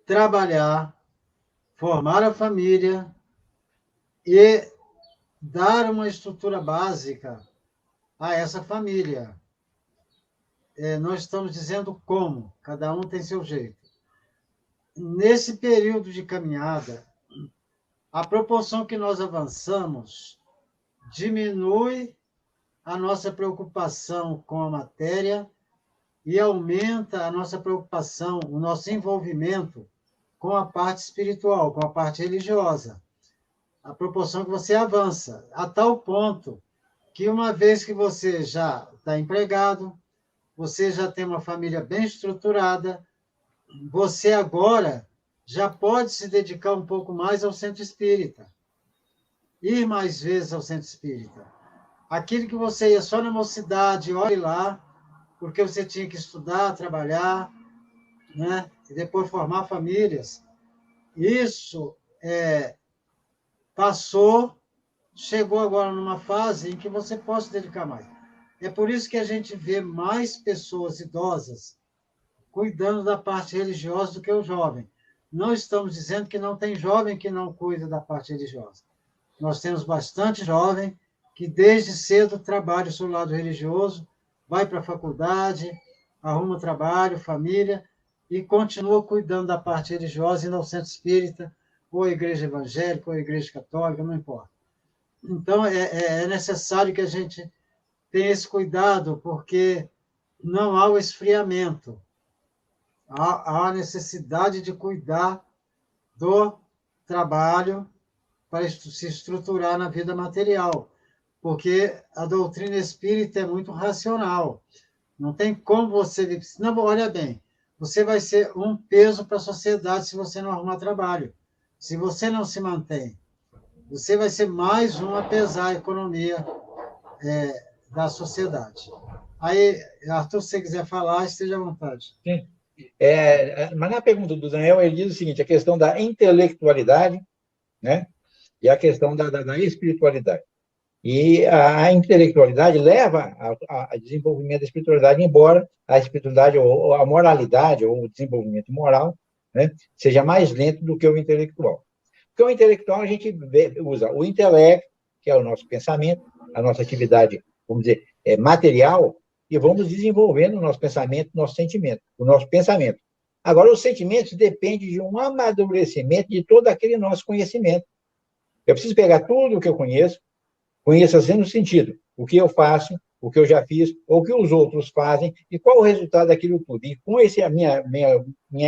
trabalhar, formar a família e dar uma estrutura básica a essa família. Nós estamos dizendo como, cada um tem seu jeito. Nesse período de caminhada, a proporção que nós avançamos diminui a nossa preocupação com a matéria e aumenta a nossa preocupação, o nosso envolvimento com a parte espiritual, com a parte religiosa. A proporção que você avança, a tal ponto que uma vez que você já está empregado, você já tem uma família bem estruturada, você agora já pode se dedicar um pouco mais ao centro espírita, ir mais vezes ao centro espírita. Aquilo que você ia só na mocidade, olhe lá, porque você tinha que estudar, trabalhar, né? E depois formar famílias. Isso passou, chegou agora numa fase em que você pode se dedicar mais. É por isso que a gente vê mais pessoas idosas cuidando da parte religiosa do que o jovem. Não estamos dizendo que não tem jovem que não cuida da parte religiosa. Nós temos bastante jovem que desde cedo trabalha o seu lado religioso, vai para a faculdade, arruma trabalho, família, e continua cuidando da parte religiosa, indo ao centro espírita, ou a igreja evangélica, ou a igreja católica, não importa. Então, é necessário que a gente tenha esse cuidado, porque não há o esfriamento. Há a necessidade de cuidar do trabalho para se estruturar na vida material, porque a doutrina espírita é muito racional. Não tem como você... Não, olha bem, você vai ser um peso para a sociedade se você não arrumar trabalho. Se você não se mantém, você vai ser mais um a pesar a economia da sociedade. Aí, Arthur, se você quiser falar, esteja à vontade. Sim. Mas na pergunta do Daniel, ele diz o seguinte, a questão da intelectualidade, né? E a questão da espiritualidade. E a intelectualidade leva ao desenvolvimento da espiritualidade, embora a espiritualidade ou a moralidade ou o desenvolvimento moral, né, seja mais lento do que o intelectual. Porque o intelectual a gente usa o intelecto, que é o nosso pensamento, a nossa atividade, vamos dizer, material, e vamos desenvolvendo o nosso pensamento, o nosso sentimento, o nosso pensamento. Agora, os sentimentos dependem de um amadurecimento de todo aquele nosso conhecimento. Eu preciso pegar tudo o que eu conheço assim no sentido, o que eu faço, o que eu já fiz, ou o que os outros fazem, e qual o resultado daquilo tudo. E com a minha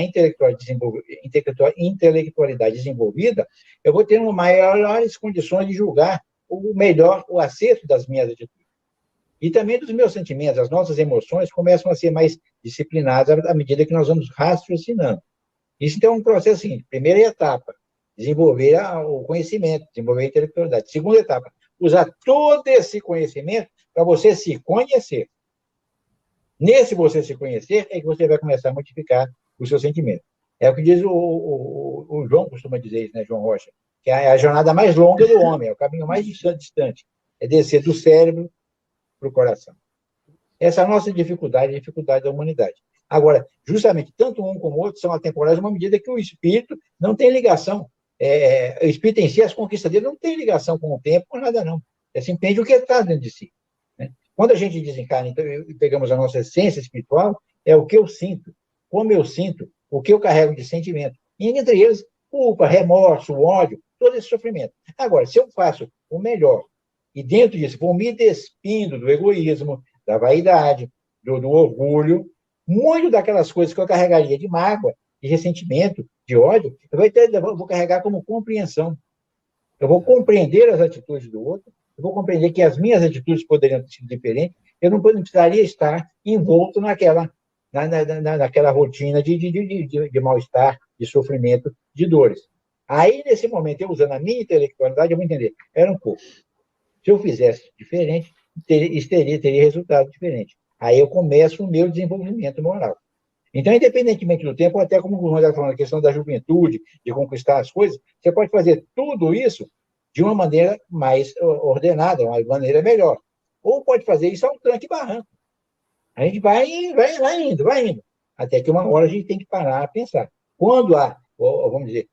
intelectualidade desenvolvida, eu vou ter maiores condições de julgar o melhor, o acerto das minhas atitudes. E também dos meus sentimentos, as nossas emoções começam a ser mais disciplinadas à medida que nós vamos raciocinando. Isso então é um processo assim, primeira etapa, desenvolver o conhecimento, desenvolver a intelectualidade. Segunda etapa, usar todo esse conhecimento para você se conhecer. Nesse você se conhecer é que você vai começar a modificar os seus sentimentos. É o que diz o João costuma dizer isso, né, João Rocha, que é a jornada mais longa do homem, é o caminho mais distante, é descer do cérebro para o coração. Essa é a nossa dificuldade, a dificuldade da humanidade. Agora, justamente, tanto um como o outro são atemporais, uma medida que o espírito não tem ligação. O espírito em si, as conquistas dele, não tem ligação com o tempo, com nada, não. Se entende o que está dentro de si. Né? Quando a gente desencarna, então, pegamos a nossa essência espiritual, é o que eu sinto, como eu sinto, o que eu carrego de sentimento. E entre eles, culpa, remorso, ódio, todo esse sofrimento. Agora, se eu faço o melhor, e dentro disso vou me despindo do egoísmo, da vaidade, do orgulho, muito daquelas coisas que eu carregaria de mágoa, de ressentimento, de ódio, eu vou carregar como compreensão. Eu vou compreender as atitudes do outro, eu vou compreender que as minhas atitudes poderiam ter sido diferentes, eu não precisaria estar envolto naquela rotina de mal-estar, de sofrimento, de dores. Aí, nesse momento, eu usando a minha intelectualidade, eu vou entender, era um pouco. Se eu fizesse diferente, teria resultado diferente. Aí eu começo o meu desenvolvimento moral. Então, independentemente do tempo, até como o Bruno está falando, a questão da juventude, de conquistar as coisas, você pode fazer tudo isso de uma maneira mais ordenada, uma maneira melhor. Ou pode fazer isso a um tranque e barranco. A gente vai indo. Até que uma hora a gente tem que parar a pensar. Quando há, vamos dizer,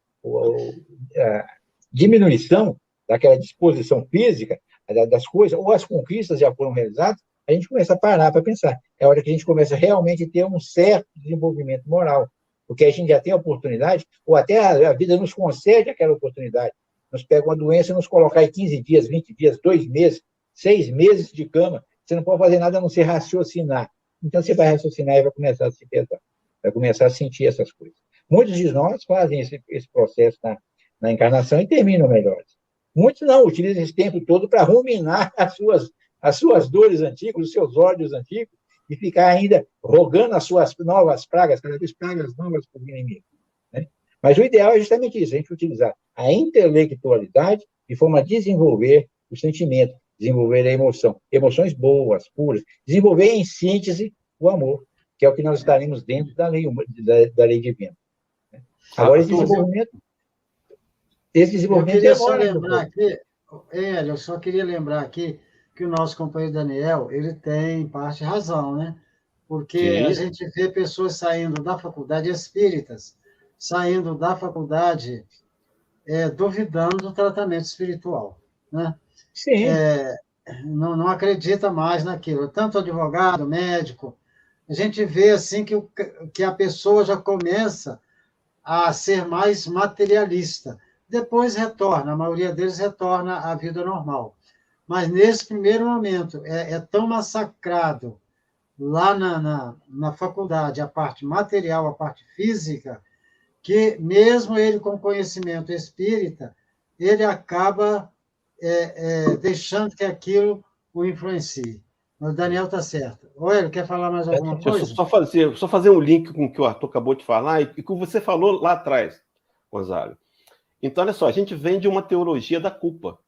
a diminuição daquela disposição física das coisas, ou as conquistas já foram realizadas, a gente começa a parar para pensar. É a hora que a gente começa realmente a ter um certo desenvolvimento moral, porque a gente já tem a oportunidade, ou até a vida nos concede aquela oportunidade. Nos pega uma doença e nos colocar em 15 dias, 20 dias, 2 meses, 6 meses de cama, você não pode fazer nada a não ser raciocinar. Então, você vai raciocinar e vai começar a se pesar, vai começar a sentir essas coisas. Muitos de nós fazem esse processo na encarnação e terminam melhores. Muitos não, utilizam esse tempo todo para ruminar as suas dores antigas, os seus ódios antigos, e ficar ainda rogando as suas novas pragas, cada vez pragas novas para o inimigo. Né? Mas o ideal é justamente isso, a gente utilizar a intelectualidade de forma a desenvolver o sentimento, desenvolver a emoção, emoções boas, puras, desenvolver em síntese o amor, que é o que nós estaremos dentro da lei divina. Né? Agora, esse desenvolvimento eu só queria lembrar aqui que o nosso companheiro Daniel, ele tem parte razão, né? Porque a gente vê pessoas saindo da faculdade espíritas, saindo da faculdade duvidando do tratamento espiritual, né? Sim. Não acredita mais naquilo. Tanto advogado, médico, a gente vê assim que a pessoa já começa a ser mais materialista. Depois retorna, a maioria deles retorna à vida normal. Mas nesse primeiro momento é tão massacrado lá na faculdade, a parte material, a parte física, que mesmo ele com conhecimento espírita, ele acaba deixando que aquilo o influencie. Mas o Daniel está certo. Hélio, quer falar mais alguma coisa? Só fazer um link com o que o Arthur acabou de falar e com o que você falou lá atrás, Gonzaga. Então, olha só, a gente vem de uma teologia da culpa.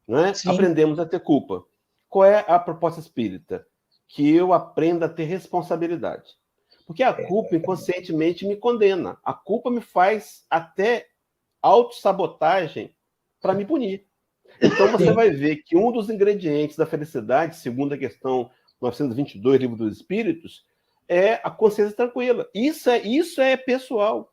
Né? Aprendemos a ter culpa. Qual é a proposta espírita? Que eu aprenda a ter responsabilidade. Porque a culpa inconscientemente me condena. A culpa me faz até autossabotagem para me punir. Então você vai ver que um dos ingredientes da felicidade, segundo a questão 922, Livro dos Espíritos, é a consciência tranquila. Isso é pessoal.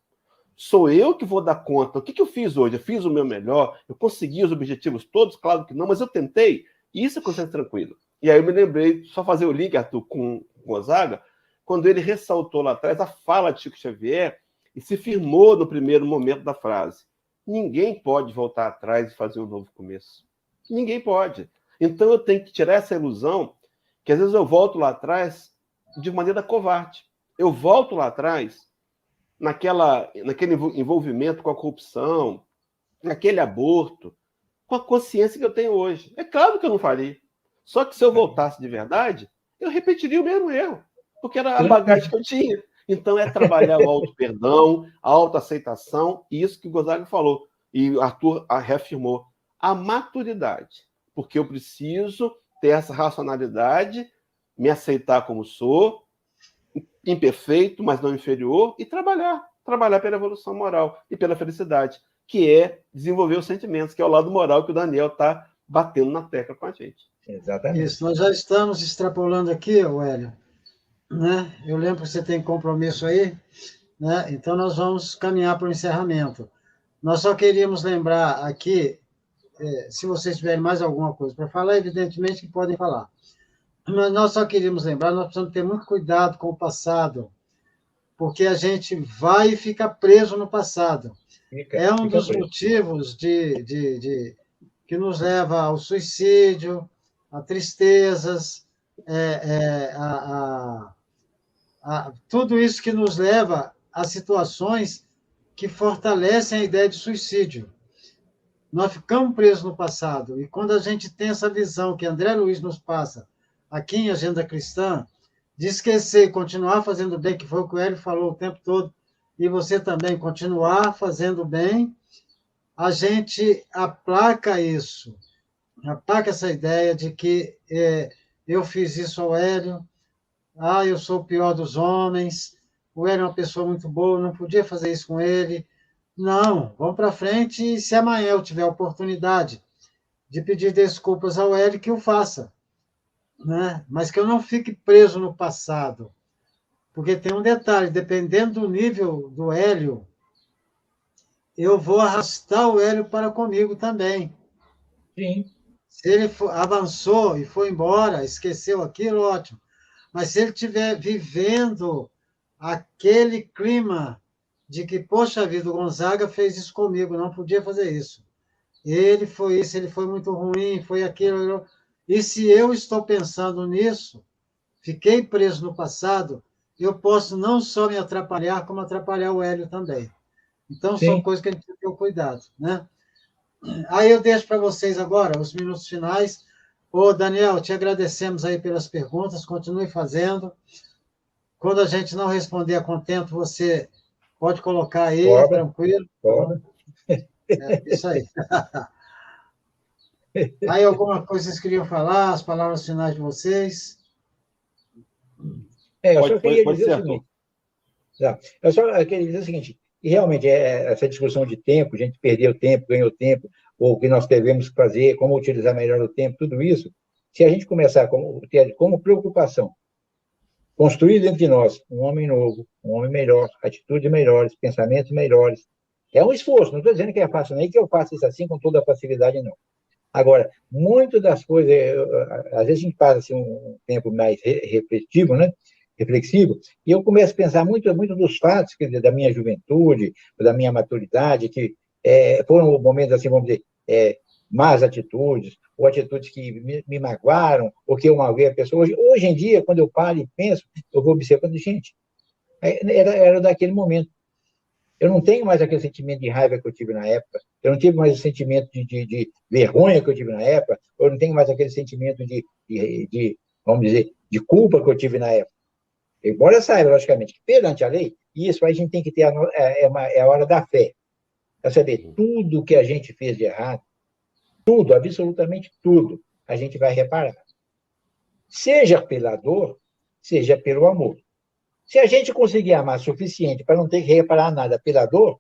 Sou eu que vou dar conta. O que eu fiz hoje? Eu fiz o meu melhor? Eu consegui os objetivos todos? Claro que não, mas eu tentei. Isso é consciência tranquila. E aí eu me lembrei, só fazer o link, Arthur, com o Gonzaga, quando ele ressaltou lá atrás a fala de Chico Xavier e se firmou no primeiro momento da frase. Ninguém pode voltar atrás e fazer um novo começo. Ninguém pode. Então eu tenho que tirar essa ilusão que às vezes eu volto lá atrás de maneira covarde. Eu volto lá atrás naquele envolvimento com a corrupção, naquele aborto, com a consciência que eu tenho hoje. É claro que eu não faria. Só que se eu voltasse de verdade, eu repetiria o mesmo erro, porque era a bagagem que eu tinha. Então é trabalhar o auto-perdão, a autoaceitação, e isso que o Gonzaga falou, e o Arthur reafirmou, a maturidade, porque eu preciso ter essa racionalidade, me aceitar como sou, imperfeito, mas não inferior, e trabalhar. trabalhar pela evolução moral e pela felicidade, que é desenvolver os sentimentos, que é o lado moral que o Daniel está batendo na tecla com a gente. Exatamente. Isso, nós já estamos extrapolando aqui, Hélio, né? Eu lembro que você tem compromisso aí, né? Então nós vamos caminhar para o encerramento. Nós só queríamos lembrar aqui, se vocês tiverem mais alguma coisa para falar, evidentemente que podem falar. Mas nós só queríamos lembrar, nós precisamos ter muito cuidado com o passado, porque a gente vai e fica preso no passado. É um dos motivos que nos leva ao suicídio, a tristezas, tudo isso que nos leva a situações que fortalecem a ideia de suicídio. Nós ficamos presos no passado, e quando a gente tem essa visão que André Luiz nos passa aqui em Agenda Cristã, de esquecer e continuar fazendo bem, que foi o que o Hélio falou o tempo todo, e você também continuar fazendo bem, a gente aplaca isso, aplaca essa ideia de que eu fiz isso ao Hélio, eu sou o pior dos homens, o Hélio é uma pessoa muito boa, não podia fazer isso com ele. Não, vamos para frente, e se amanhã eu tiver a oportunidade de pedir desculpas ao Hélio, que eu faça, né? Mas que eu não fique preso no passado, porque tem um detalhe, dependendo do nível do Hélio, eu vou arrastar o Hélio para comigo também. Sim. Se ele avançou e foi embora, esqueceu aquilo, ótimo. Mas se ele estiver vivendo aquele clima de que, poxa vida, o Gonzaga fez isso comigo, não podia fazer isso. Ele foi isso, ele foi muito ruim, foi aquilo. E se eu estou pensando nisso, fiquei preso no passado, eu posso não só me atrapalhar, como atrapalhar o Hélio também. Então, Sim. são coisas que a gente tem que ter cuidado, né? Aí eu deixo para vocês agora os minutos finais. Ô, Daniel, te agradecemos aí pelas perguntas, continue fazendo. Quando a gente não responder a contento, você pode colocar aí, tranquilo. Pode. Isso aí. Aí alguma coisa vocês queriam falar, as palavras finais de vocês? Eu só queria dizer o seguinte, e realmente essa discussão de tempo, a gente perdeu tempo, ganhou tempo, ou o que nós devemos fazer, como utilizar melhor o tempo, tudo isso, se a gente começar ter como preocupação construir dentro de nós um homem novo, um homem melhor, atitudes melhores, pensamentos melhores, é um esforço, não estou dizendo que é fácil, nem que eu faça isso assim com toda a facilidade, não. Agora, muito das coisas, às vezes a gente passa assim, um tempo mais reflexivo, né? E eu começo a pensar muito dos fatos, quer dizer, da minha juventude, da minha maturidade, que foram momentos, assim, vamos dizer, más atitudes, ou atitudes que me magoaram, ou que eu magoei a pessoa. Hoje em dia, quando eu paro e penso, eu vou observando, gente, era daquele momento. Eu não tenho mais aquele sentimento de raiva que eu tive na época, eu não tive mais o sentimento de vergonha que eu tive na época, eu não tenho mais aquele sentimento de vamos dizer, de culpa que eu tive na época. Embora eu saiba, logicamente, que perante a lei, isso aí a gente tem que ter a hora da fé. Para saber tudo que a gente fez de errado, tudo, absolutamente tudo, a gente vai reparar. Seja pela dor, seja pelo amor. Se a gente conseguir amar o suficiente para não ter que reparar nada pela dor,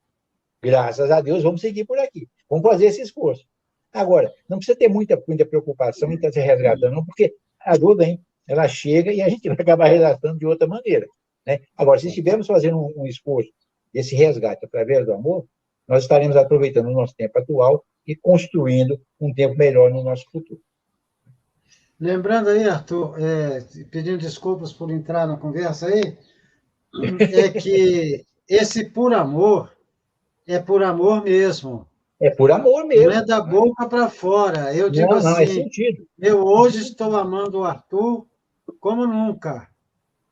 graças a Deus, vamos seguir por aqui. Vamos fazer esse esforço. Agora, não precisa ter muita preocupação em estar se resgatando, não, porque a dor vem, ela chega e a gente vai acabar resgatando de outra maneira, né? Agora, se estivermos fazendo um esforço desse resgate através do amor, nós estaremos aproveitando o nosso tempo atual e construindo um tempo melhor no nosso futuro. Lembrando aí, Arthur, pedindo desculpas por entrar na conversa aí, é que esse por amor é por amor mesmo. É por amor mesmo. Não é da boca para fora. Eu digo assim, não, é sentido. Eu hoje estou amando o Arthur como nunca.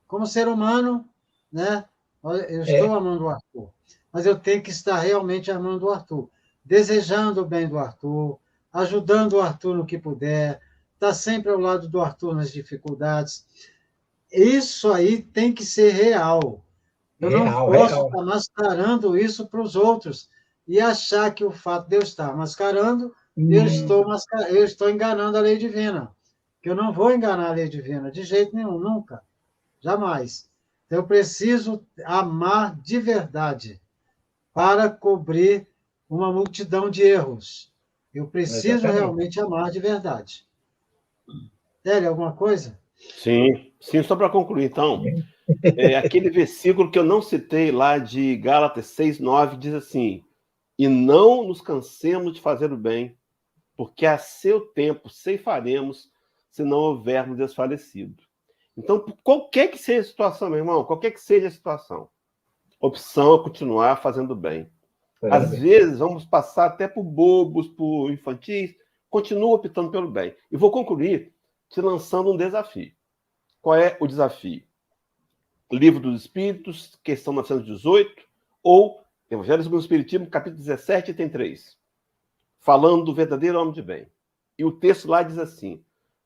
Como ser humano, né? Eu estou amando o Arthur. Mas eu tenho que estar realmente amando o Arthur. Desejando o bem do Arthur, ajudando o Arthur no que puder, estar sempre ao lado do Arthur nas dificuldades. Isso aí tem que ser real. Eu não posso estar mascarando isso para os outros e achar que o fato de eu estar mascarando, eu estou enganando a lei divina. Que eu não vou enganar a lei divina, de jeito nenhum, nunca. Jamais. Então, eu preciso amar de verdade. para cobrir uma multidão de erros. Eu preciso realmente amar de verdade. Hélio, alguma coisa? Sim, só para concluir, então. Aquele versículo que eu não citei lá de Gálatas 6:9 diz assim: e não nos cansemos de fazer o bem, porque a seu tempo ceifaremos, se não houvermos desfalecido. Então, qualquer que seja a situação, meu irmão, qualquer que seja a situação, opção é continuar fazendo bem. Às vezes, vamos passar até por bobos, por infantis, continua optando pelo bem. E vou concluir te lançando um desafio. Qual é o desafio? Livro dos Espíritos, questão 918, ou Evangelho segundo o Espiritismo, capítulo 17, item 3. Falando do verdadeiro homem de bem. E o texto lá diz assim: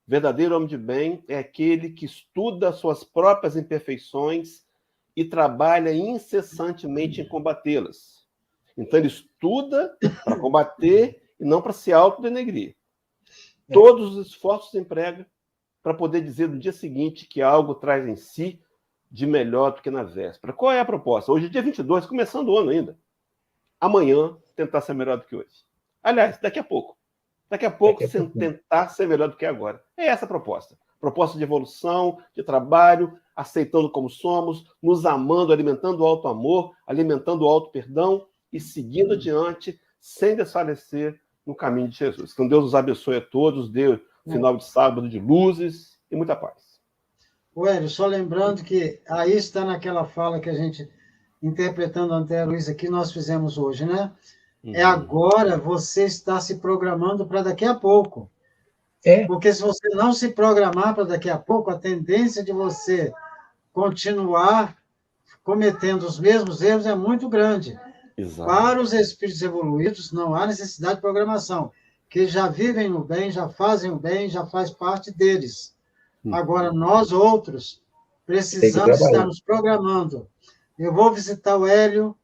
verdadeiro homem de bem é aquele que estuda suas próprias imperfeições e trabalha incessantemente em combatê-las. Então ele estuda para combater e não para se autodenegrir. Todos os esforços emprega para poder dizer no dia seguinte que algo traz em si de melhor do que na véspera. Qual é a proposta? Hoje é dia 22, começando o ano ainda. Amanhã, tentar ser melhor do que hoje. Aliás, daqui a pouco. Tentar ser melhor do que agora. É essa a proposta. Proposta de evolução, de trabalho, aceitando como somos, nos amando, alimentando o auto-amor, alimentando o auto-perdão e seguindo adiante, sem desfalecer no caminho de Jesus. Então, Deus nos abençoe a todos, dê final de sábado de luzes e muita paz. Hélio, só lembrando que aí está naquela fala que a gente, interpretando a André Luiz aqui, nós fizemos hoje, né? É agora você está se programando para daqui a pouco. Porque se você não se programar para daqui a pouco, a tendência de você continuar cometendo os mesmos erros é muito grande. Exato. Para os espíritos evoluídos, não há necessidade de programação, que já vivem no bem, já fazem o bem, já faz parte deles. Agora, nós outros precisamos estar nos programando. Eu vou visitar o Hélio,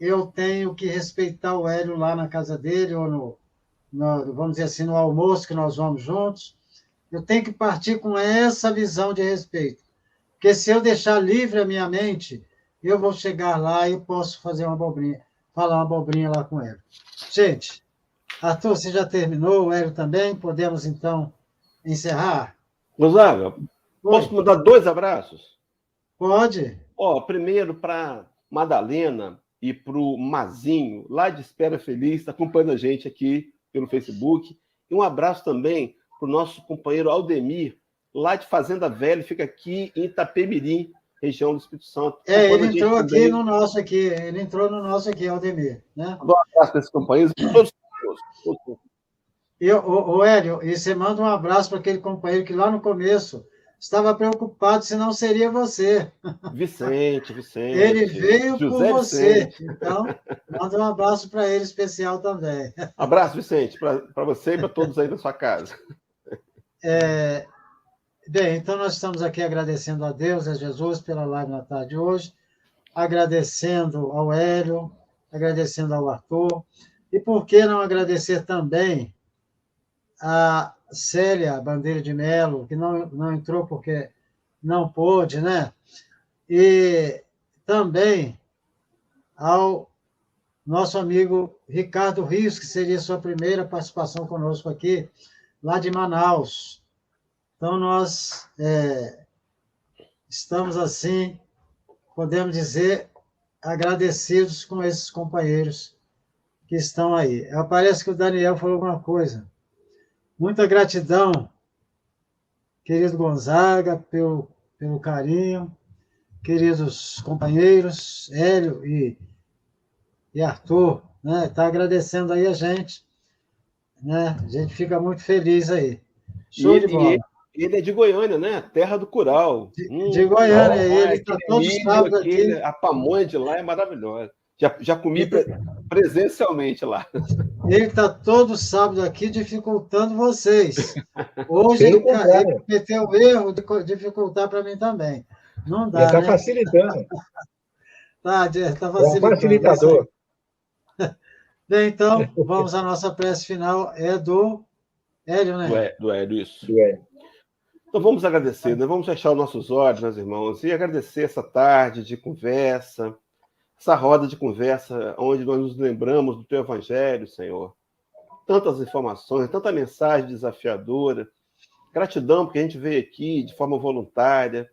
eu tenho que respeitar o Hélio lá na casa dele, ou vamos dizer assim, no almoço que nós vamos juntos. Eu tenho que partir com essa visão de respeito. Porque se eu deixar livre a minha mente, eu vou chegar lá e posso fazer uma abobrinha, falar uma abobrinha lá com ele. Gente, Arthur, você já terminou, o Hélio também? Podemos, então, encerrar? Gonzaga, posso mandar 2 abraços? Pode. Primeiro para Madalena e para o Mazinho, lá de Espera Feliz, está acompanhando a gente aqui pelo Facebook. E um abraço também para o nosso companheiro Aldemir, lá de Fazenda Velha, fica aqui em Itapemirim, região do Espírito Santo. Ele entrou aqui no nosso aqui, Aldemir. Né? Um abraço para esses companheiros, todos. Hélio, e você manda um abraço para aquele companheiro que lá no começo estava preocupado se não seria você. Vicente. Ele veio José por você. Vicente. Então, manda um abraço para ele especial também. Abraço, Vicente, para você e para todos aí da sua casa. Bem, então nós estamos aqui agradecendo a Deus, a Jesus, pela live na tarde de hoje, agradecendo ao Hélio, agradecendo ao Arthur, e por que não agradecer também a Célia Bandeira de Melo, que não entrou porque não pôde, né? E também ao nosso amigo Ricardo Rios, que seria sua primeira participação conosco aqui, lá de Manaus. Então, nós estamos, assim, podemos dizer, agradecidos com esses companheiros que estão aí. Parece que o Daniel falou alguma coisa. Muita gratidão, querido Gonzaga, pelo carinho, queridos companheiros, Hélio e Arthur, né? Está agradecendo aí a gente, né? A gente fica muito feliz aí. Show de bola. Ele é de Goiânia, né? Terra do curau. De Goiânia, ele está todo sábado aqui. A pamonha de lá é maravilhosa. Já comi presencialmente lá. Ele está todo sábado aqui dificultando vocês. Hoje ele cometeu o erro de dificultar para mim também. Não dá, ele está facilitando. Está facilitando. É um facilitador. Bem, então, vamos à nossa prece final. É do Hélio, né? Do Hélio, isso. Do Hélio. Então, vamos agradecer, né? Vamos fechar os nossos olhos, meus irmãos, e agradecer essa tarde de conversa, essa roda de conversa onde nós nos lembramos do Teu Evangelho, Senhor. Tantas informações, tanta mensagem desafiadora. Gratidão porque a gente veio aqui de forma voluntária.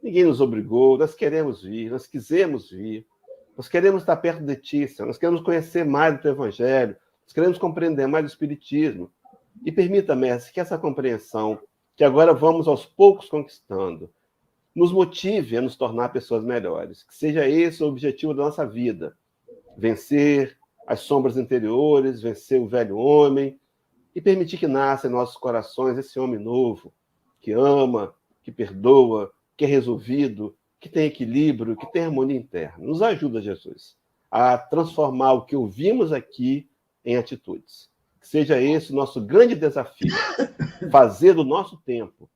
Ninguém nos obrigou, nós queremos vir, nós quisemos vir. Nós queremos estar perto de Ti, Senhor. Nós queremos conhecer mais do Teu Evangelho. Nós queremos compreender mais do Espiritismo. E permita, Mestre, que essa compreensão, que agora vamos aos poucos conquistando, nos motive a nos tornar pessoas melhores. Que seja esse o objetivo da nossa vida. Vencer as sombras interiores, vencer o velho homem e permitir que nasça em nossos corações esse homem novo, que ama, que perdoa, que é resolvido, que tem equilíbrio, que tem harmonia interna. Nos ajuda, Jesus, a transformar o que ouvimos aqui em atitudes. Que seja esse o nosso grande desafio, fazer do nosso tempo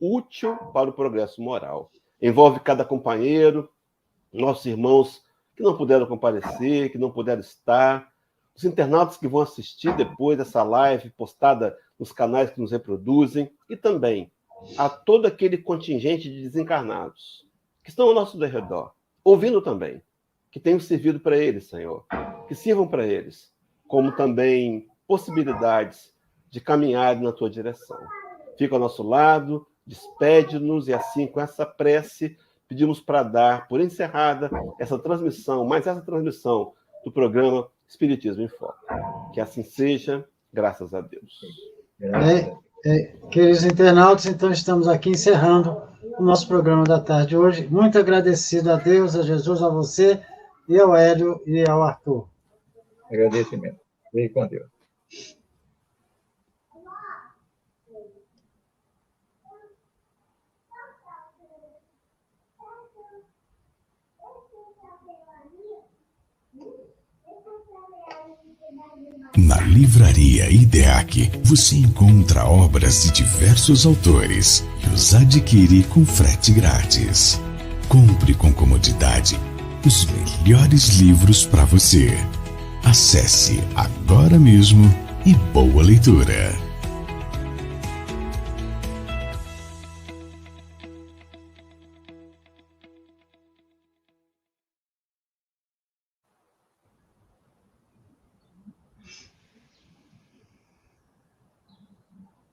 útil para o progresso moral. Envolve cada companheiro, nossos irmãos que não puderam comparecer, que não puderam estar, os internautas que vão assistir depois dessa live postada nos canais que nos reproduzem, e também a todo aquele contingente de desencarnados que estão ao nosso redor, ouvindo também, que tenham servido para eles, Senhor, que sirvam para eles, como também possibilidades de caminhar na Tua direção. Fica ao nosso lado, despede-nos, e assim, com essa prece, pedimos para dar por encerrada essa transmissão, mais essa transmissão do programa Espiritismo em Foco. Que assim seja, graças a Deus. Queridos internautas, então estamos aqui encerrando o nosso programa da tarde hoje. Muito agradecido a Deus, a Jesus, a você, e ao Hélio e ao Arthur. Agradecimento. Fique com Deus. Na Livraria IDEAC, você encontra obras de diversos autores e os adquire com frete grátis. Compre com comodidade os melhores livros para você. Acesse agora mesmo e boa leitura.